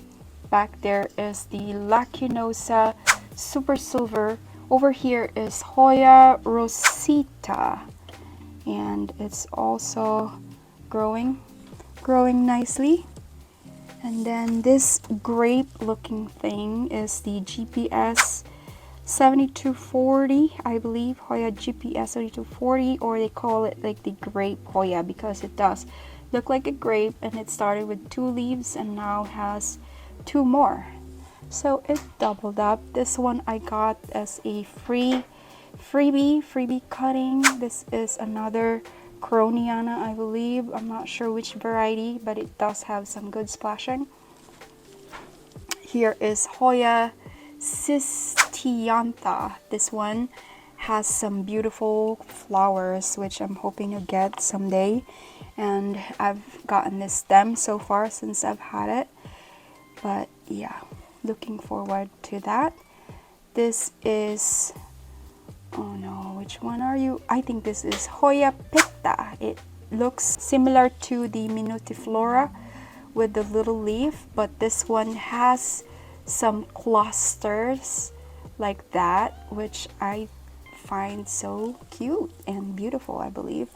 back there is the Lacinosa Super Silver. Over here is Hoya Rosita, and it's also growing nicely. And then this grape looking thing is the GPS 7240, I believe, Hoya GPS 7240, or they call it like the grape Hoya because it does look like a grape, and it started with 2 leaves and now has 2 more. So it doubled up. This one I got as a freebie cutting. This is another Coroniana, I believe. I'm not sure which variety, but it does have some good splashing. Here is Hoya Cistiantha. This one has some beautiful flowers, which I'm hoping to get someday. And I've gotten this stem so far since I've had it. But yeah, looking forward to that. This is, oh no, which one are you? I think this is Hoya Pitta. It looks similar to the Minutiflora with the little leaf, but this one has some clusters like that, which I find so cute and beautiful, I believe.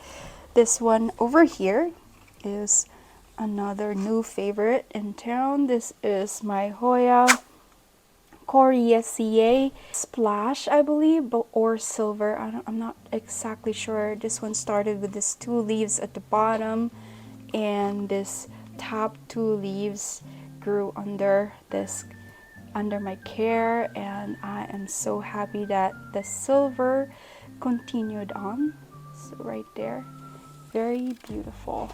This one over here is another new favorite in town. This is my Hoya Coriaceae Splash, I believe, or silver. I'm not exactly sure. This one started with these 2 leaves at the bottom, and this top 2 leaves grew under my care, and I am so happy that the silver continued on. So right there, very beautiful.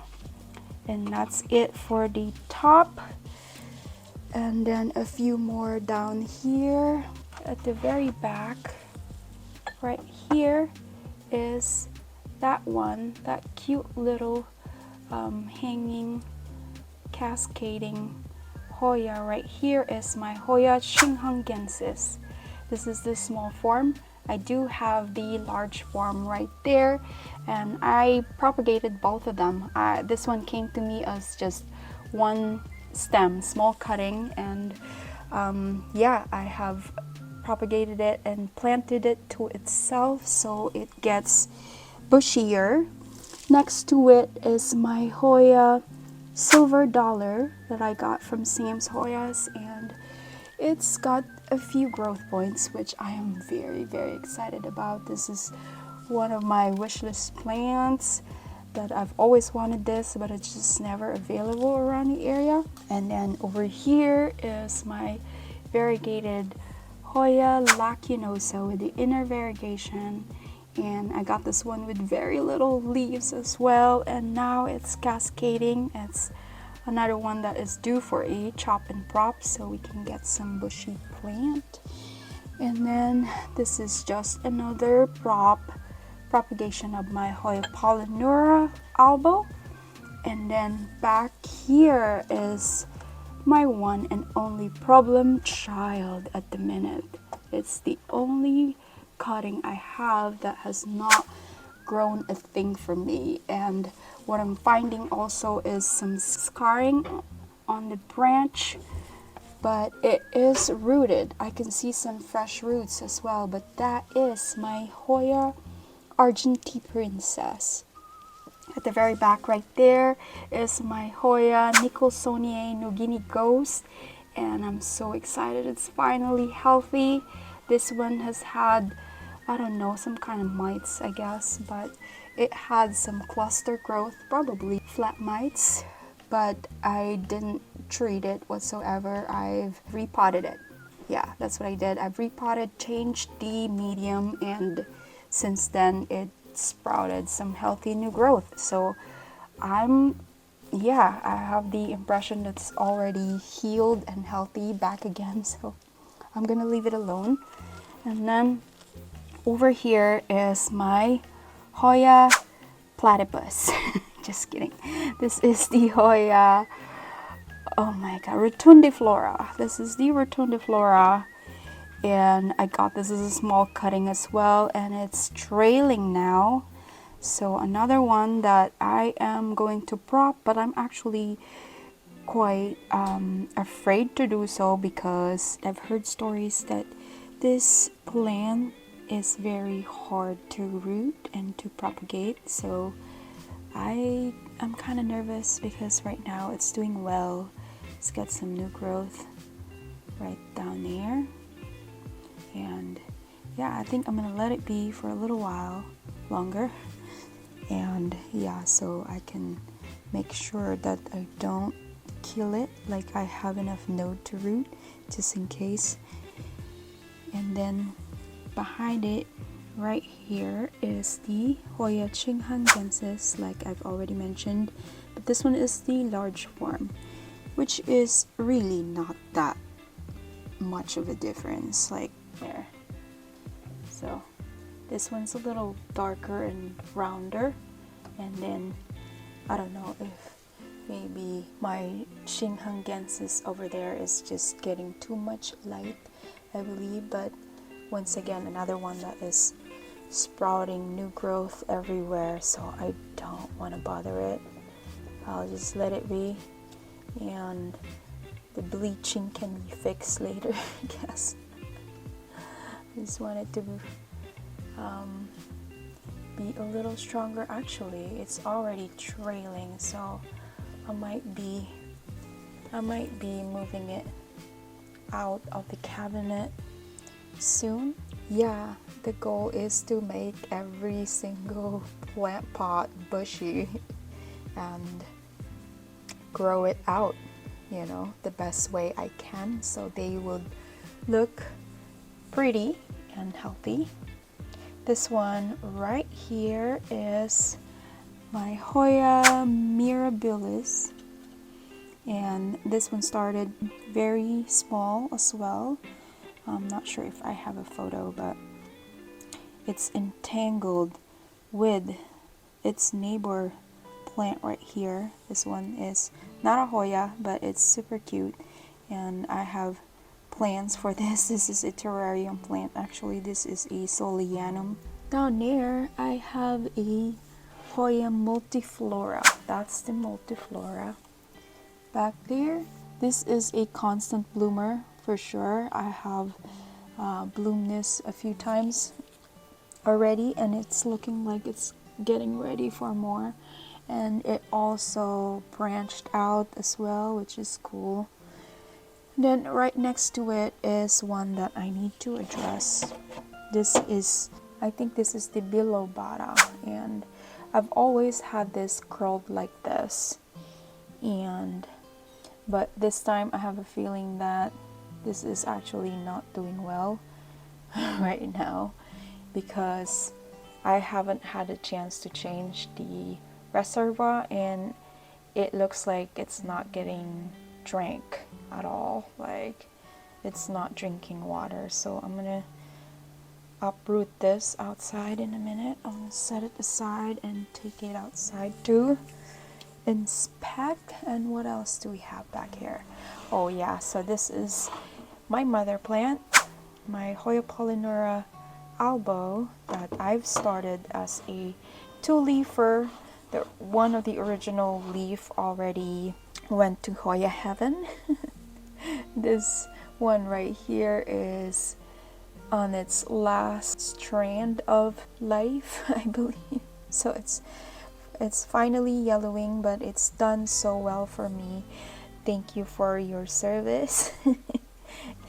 And that's it for the top. And then a few more down here at the very back. Right here is that one, that cute little hanging, cascading Hoya. Right here is my Hoya Shinhangensis. This is the small form. I do have the large form right there, and I propagated both of them. This one came to me as just one stem, small cutting, and yeah, I have propagated it and planted it to itself so it gets bushier. Next to it is my Hoya Silver Dollar that I got from Sam's Hoyas, and it's got a few growth points, which I am very, very excited about. This is one of my wish list plants that I've always wanted this, but it's just never available around the area. And then over here is my variegated Hoya Lacinosa with the inner variegation, and I got this one with very little leaves as well, and now it's cascading. It's another one that is due for a chop and prop so we can get some bushy plant. And then this is just another propagation of my Hoya Polynura albo. And then back here is my one and only problem child at the minute. It's the only cutting I have that has not grown a thing for me, and what I'm finding also is some scarring on the branch, but it is rooted. I can see some fresh roots as well, but that is my Hoya Argentine Princess. At the very back right there is my Hoya Nicholsoniae New Guinea Ghost, and I'm so excited it's finally healthy. This one has had, I don't know, some kind of mites, I guess, but it had some cluster growth, probably flat mites, but I didn't treat it whatsoever. I've repotted it. Yeah, that's what I did. I've repotted, changed the medium, and since then it sprouted some healthy new growth. So I have the impression that it's already healed and healthy back again, so I'm gonna leave it alone. And then over here is my Hoya platypus. Just kidding. This is the Hoya, oh my god, rotundiflora. This is the rotundiflora, and I got this as a small cutting as well, and it's trailing now. So another one that I am going to prop, but I'm actually quite afraid to do so because I've heard stories that this plant is very hard to root and to propagate. So I'm kind of nervous because right now it's doing well. It's got some new growth right down there, and yeah, I think I'm gonna let it be for a little while longer, and yeah, so I can make sure that I don't kill it, like I have enough node to root just in case. And then behind it right here is the Hoya chinghangensis, like I've already mentioned, but this one is the large form, which is really not that much of a difference, like there. So this one's a little darker and rounder, and then I don't know if maybe my chinghangensis over there is just getting too much light, I believe. But once again, another one that is sprouting new growth everywhere, so I don't want to bother it. I'll just let it be, and the bleaching can be fixed later, I guess. I just want it to be a little stronger. Actually, it's already trailing, so I might be moving it out of the cabinet soon. Yeah, the goal is to make every single plant pot bushy and grow it out, you know, the best way I can, so they would look pretty and healthy. This one right here is my Hoya mirabilis, and this one started very small as well. I'm not sure if I have a photo, but it's entangled with its neighbor plant right here. This one is not a Hoya, but it's super cute, and I have plans for this. This is a terrarium plant. Actually, this is a Soleanum. Down there I have a Hoya multiflora. That's the multiflora. Back there, this is a constant bloomer for sure. I have bloomed this a few times already, and it's looking like it's getting ready for more. And it also branched out as well, which is cool. Then right next to it is one that I need to address. I think this is the bilobata, and I've always had this curled like this, but this time I have a feeling that this is actually not doing well right now, because I haven't had a chance to change the reservoir, and it looks like it's not getting drank at all. Like, it's not drinking water. So I'm gonna uproot this outside in a minute. I'm gonna set it aside and take it outside to inspect. And what else do we have back here? Oh yeah, so this is my mother plant, my Hoya polynura albo, that I've started as a two-leafer. One of the original leaf already went to Hoya heaven. This one right here is on its last strand of life, I believe. So it's finally yellowing, but it's done so well for me. Thank you for your service.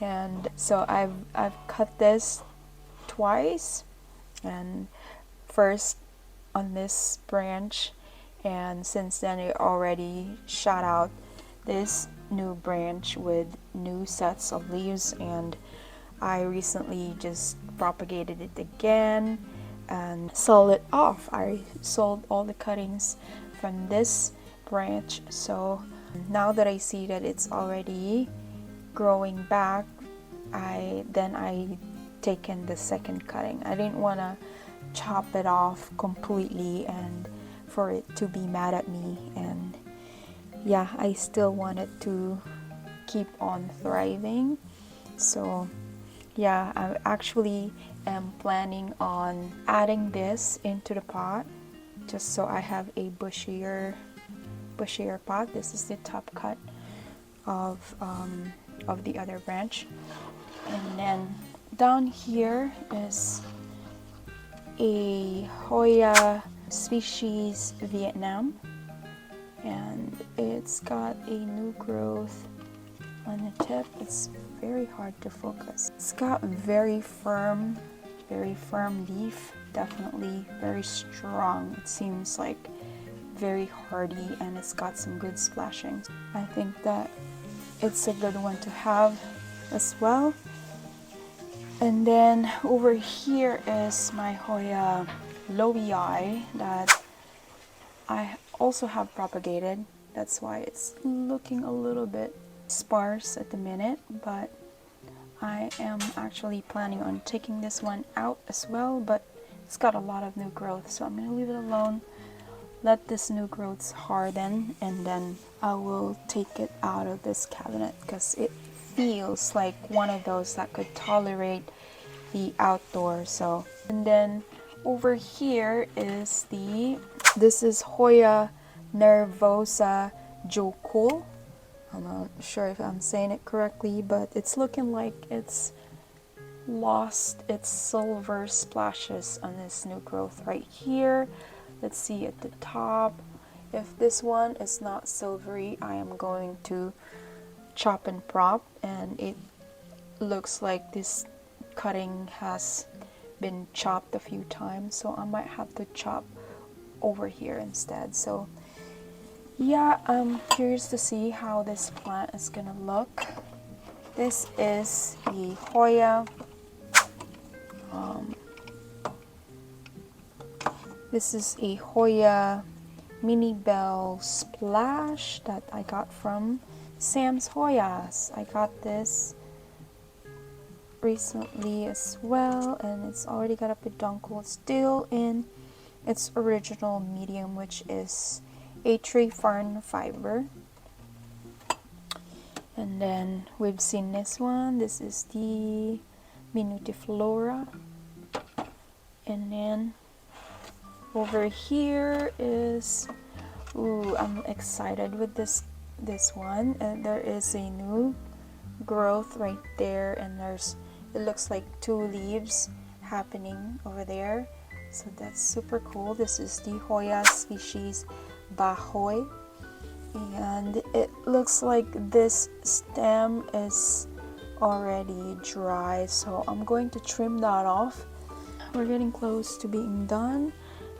And so I've cut this twice, and first on this branch, and since then it already shot out this new branch with new sets of leaves, and I recently just propagated it again and sold it off. I sold all the cuttings from this branch. So now that I see that it's already growing back, I taken the second cutting. I didn't want to chop it off completely and for it to be mad at me, and yeah, I still wanted to keep on thriving. So yeah, I actually am planning on adding this into the pot just so I have a bushier pot. This is the top cut of the other branch, and then down here is a Hoya species Vietnam, and it's got a new growth on the tip. It's very hard to focus. It's got very firm leaf, definitely very strong. It seems like very hardy, and it's got some good splashing. I think that it's a good one to have as well. And then over here is my Hoya'll that I also have propagated. That's why it's looking a little bit sparse at the minute, but I am actually planning on taking this one out as well, but it's got a lot of new growth, so I'm going to leave it alone, let this new growth harden, and then I will take it out of this cabinet because it feels like one of those that could tolerate the outdoor. So, and then over here is this is Hoya nervosa jokul. I'm not sure if I'm saying it correctly, but it's looking like it's lost its silver splashes on this new growth right here. Let's see at the top. If this one is not silvery, I am going to chop and prop, and it looks like this cutting has been chopped a few times, so I might have to chop over here instead. So yeah, I'm curious to see how this plant is gonna look. This is the Hoya. This is a Hoya mini bell splash that I got from Sam's Hoyas. I got this recently as well, and it's already got a peduncle. It's still in its original medium, which is a tree fern fiber. And then we've seen this one. This is the minutiflora, and then over here is, ooh, I'm excited with this one, and there is a new growth right there, and it looks like 2 leaves happening over there, so that's super cool. This is the Hoya species Bahoy, and it looks like this stem is already dry, so I'm going to trim that off. We're getting close to being done.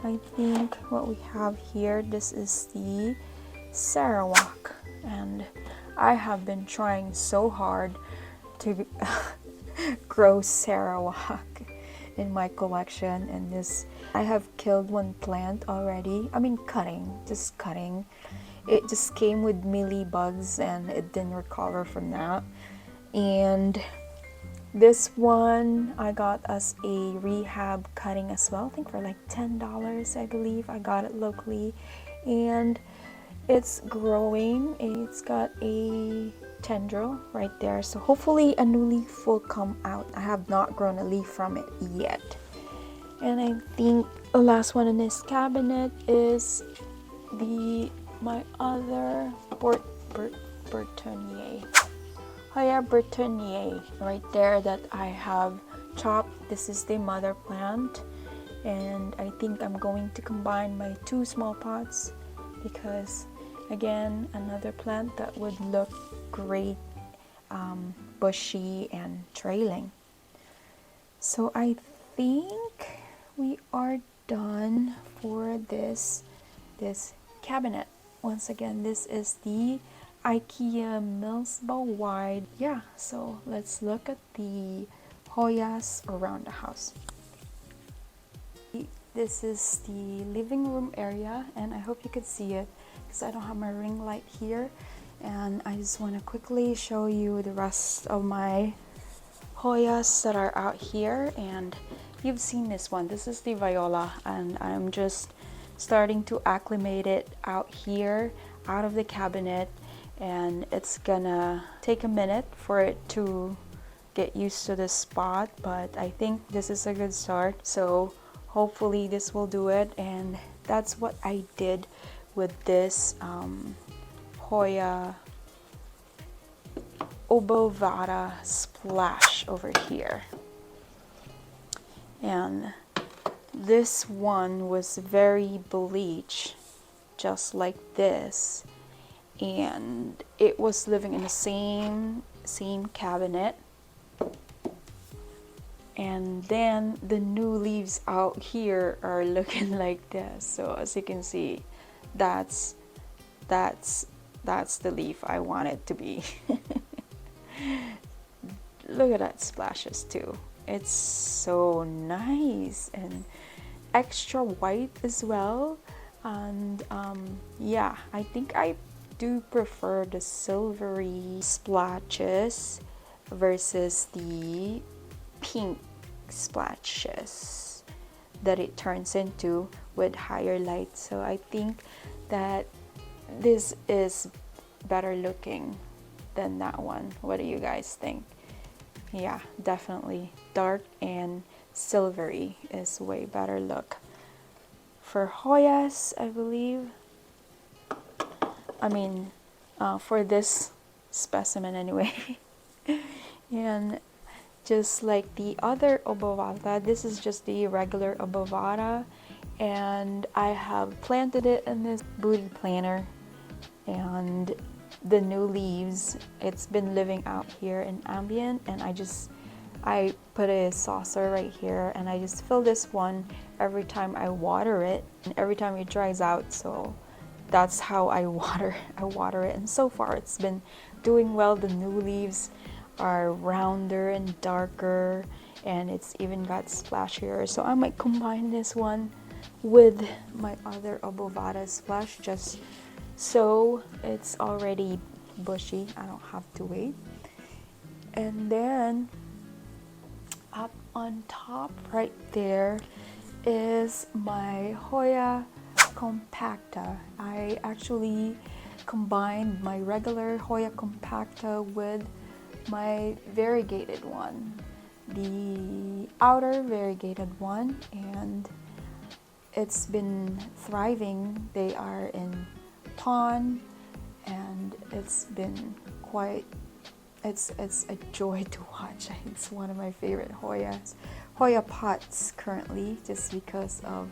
I think what we have here, this is the Sarawak, and I have been trying so hard to grow Sarawak in my collection, and I have killed one plant already. I mean just cutting. It just came with mealy bugs and it didn't recover from that. And this one I got as a rehab cutting as well, I think for like $10, I believe. I got it locally, and it's growing. It's got a tendril right there, so hopefully a new leaf will come out. I have not grown a leaf from it yet. And I think the last one in this cabinet is my other Bertonier. Hoya Bertonier right there that I have chopped. This is the mother plant, and I think I'm going to combine my 2 small pots because, again, another plant that would look great bushy and trailing. So I think we are done for this cabinet. Once again, this is the IKEA Millsbow wide. Yeah, so let's look at the Hoyas around the house. This is the living room area, and I hope you could see it because I don't have my ring light here, and I just want to quickly show you the rest of my Hoyas that are out here, and you've seen this one. This is the viola, and I'm just starting to acclimate it out here, out of the cabinet, and it's gonna take a minute for it to get used to the spot, but I think this is a good start, so hopefully this will do it. And that's what I did with this Hoya Obovata splash over here. And this one was very bleach, just like this, and it was living in the same cabinet. And then the new leaves out here are looking like this. So as you can see, that's the leaf I want it to be. Look at that splashes too. It's so nice and extra white as well. And yeah, I think I do prefer the silvery splashes versus the pink splashes that it turns into with higher light. So I think that this is better looking than that one. What do you guys think? Yeah, definitely dark and silvery is way better look for Hoyas, I believe. I mean, for this specimen anyway. And just like the other obovata, this is just the regular obovata, and I have planted it in this booty planter, and the new leaves, it's been living out here in ambient, and I put a saucer right here, and I just fill this one every time I water it, and every time it dries out. So that's how I water it, and so far it's been doing well. The new leaves are rounder and darker, and it's even got splashier. So I might combine this one with my other obovata splash, just so it's already bushy. I don't have to wait. And then up on top right there is my Hoya compacta. I actually combined my regular Hoya compacta with my variegated one, the outer variegated one, and it's been thriving. They are in pond, and it's been quite, it's a joy to watch. It's one of my favorite Hoya pots currently, just because of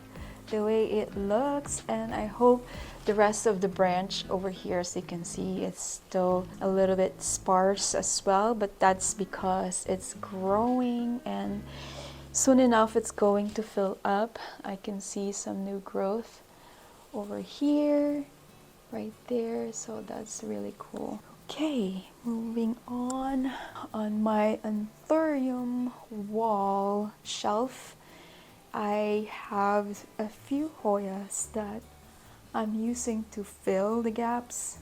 the way it looks. And I hope the rest of the branch over here, as you can see, it's still a little bit sparse as well, but that's because it's growing, and soon enough it's going to fill up. I can see some new growth over here, right there, so that's really cool. Okay, moving on my anthurium wall shelf, I have a few Hoyas that I'm using to fill the gaps.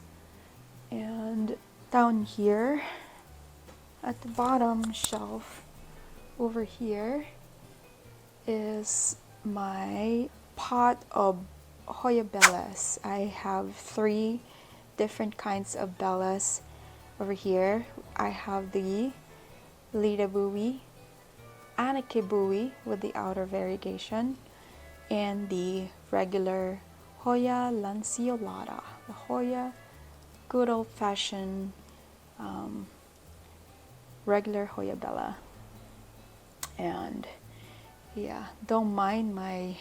And down here at the bottom shelf over here is my pot of Hoya bellas. I have 3 different kinds of bellas over here. I have the Lida Bowie, Anake Bowie with the outer variegation, and the regular Hoya lanceolata, the Hoya good old-fashioned regular Hoya bella. And yeah, don't mind my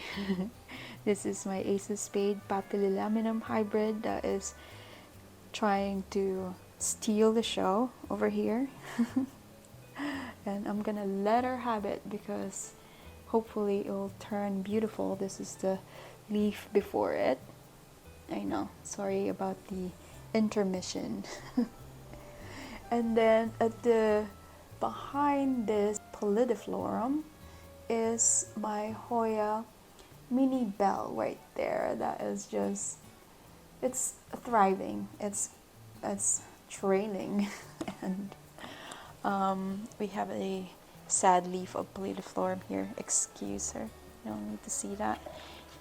this is my Ace of Spade Papillilaminum hybrid that is trying to steal the show over here. And I'm gonna let her have it, because hopefully it will turn beautiful. This is the leaf before it. I know, sorry about the intermission. And then at the behind this Pallidiflorum is my Hoya mini bell right there. That is just, it's thriving, it's trailing. And We have a sad leaf of Palidiflorum here. Excuse her. You don't need to see that.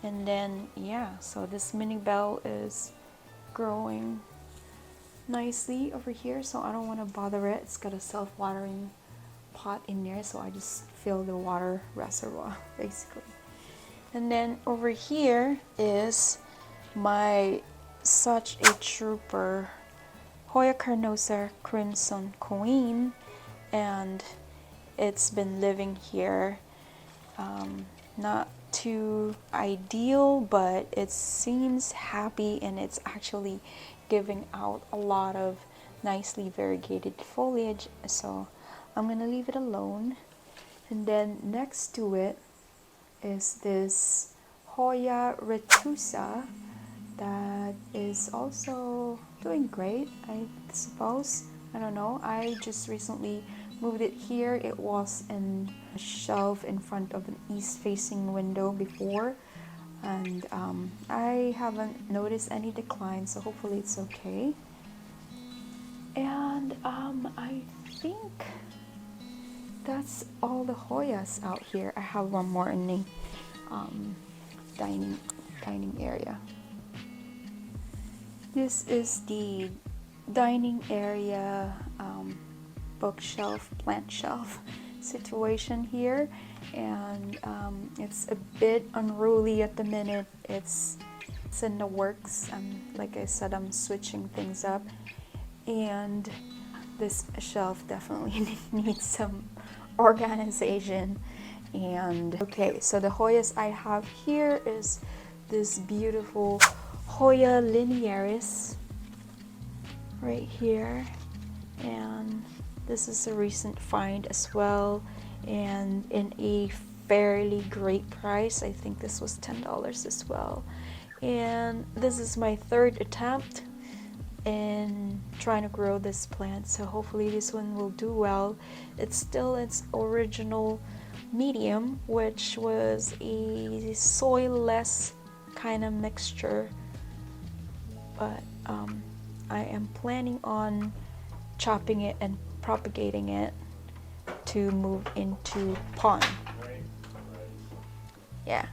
And then, yeah, so this mini bell is growing nicely over here, so I don't want to bother it. It's got a self-watering pot in there, so I just fill the water reservoir basically. And then over here is my such a trooper Hoya carnosa crimson queen, and it's been living here. Not too ideal, but it seems happy, and it's actually giving out a lot of nicely variegated foliage, so I'm gonna leave it alone. And then next to it is this Hoya retusa that is also doing great, I suppose. I don't know, I just recently moved it here. It was in a shelf in front of an east-facing window before, and I haven't noticed any decline, so hopefully it's okay. And I think that's all the Hoyas out here. I have one more in the dining area. This is the dining area bookshelf, plant shelf situation here, and it's a bit unruly at the minute. It's in the works, and like I said, I'm switching things up, and this shelf definitely needs some organization. And okay, so the Hoyas I have here is this beautiful Hoya linearis right here, and this is a recent find as well, and in a fairly great price. I think this was $10 as well. And this is my third attempt in trying to grow this plant, so hopefully this one will do well. It's still its original medium, which was a soil-less kind of mixture, but I am planning on chopping it and propagating it to move into pond. Yeah,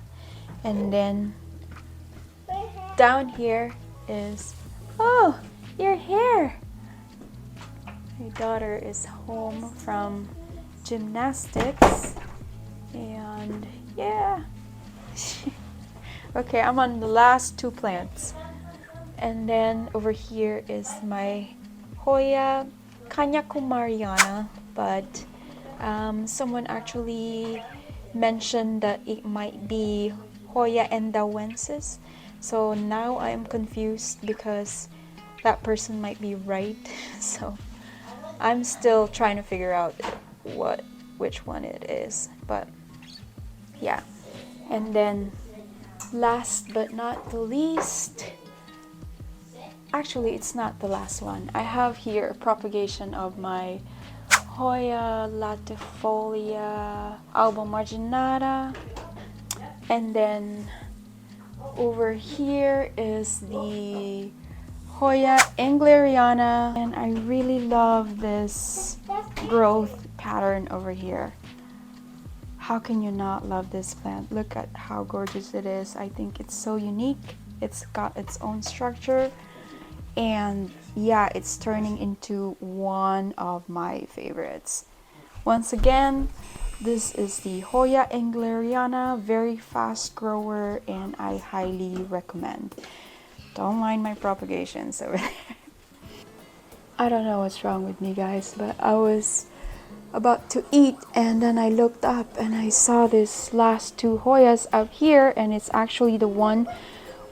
and then down here is, oh, you're here. My daughter is home from gymnastics, and yeah. Okay, I'm on the last two plants. And then over here is my Hoya Kanyakumariana, but someone actually mentioned that it might be Hoya endawensis. So now I am confused because that person might be right. So I'm still trying to figure out which one it is. But yeah. And then last but not the least, actually it's not the last one. I have here a propagation of my Hoya latifolia alba marginata, and then over here is the Hoya engleriana, and I really love this growth pattern over here. How can you not love this plant? Look at how gorgeous it is. I think it's so unique. It's got its own structure, and yeah, it's turning into one of my favorites. Once again, this is the Hoya engleriana, very fast grower, and I highly recommend. Don't mind my propagations over there. I don't know what's wrong with me, guys, but I was about to eat, and then I looked up and I saw this last two Hoyas out here, and it's actually the one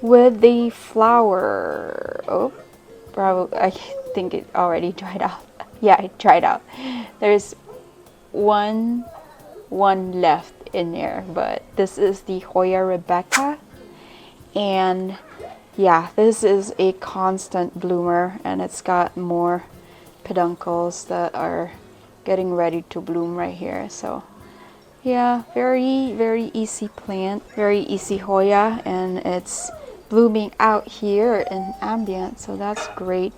with the flower. Oh, probably, I think it already dried out. Yeah, it dried out. There's one left in there, but this is the Hoya Rebecca, and yeah, this is a constant bloomer, and it's got more peduncles that are getting ready to bloom right here. So yeah, very easy plant, very easy Hoya, and it's blooming out here in ambient, so that's great.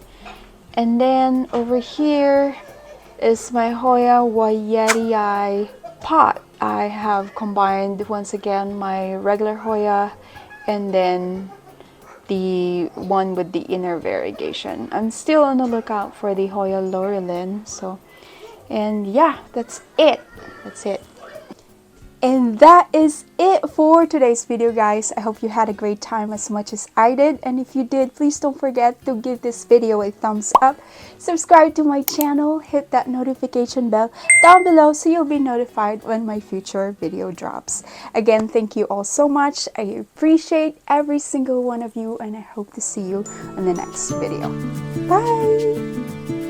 And then over here is my Hoya Hoya'll pot. I have combined once again my regular Hoya and then the one with the inner variegation. I'm still on the lookout for the Hoya Laurelin. So, and yeah, that's it. That's it. And that is it for today's video, guys. I hope you had a great time as much as I did. And if you did, please don't forget to give this video a thumbs up, subscribe to my channel, hit that notification bell down below so you'll be notified when my future video drops. Again, thank you all so much. I appreciate every single one of you, and I hope to see you in the next video. Bye!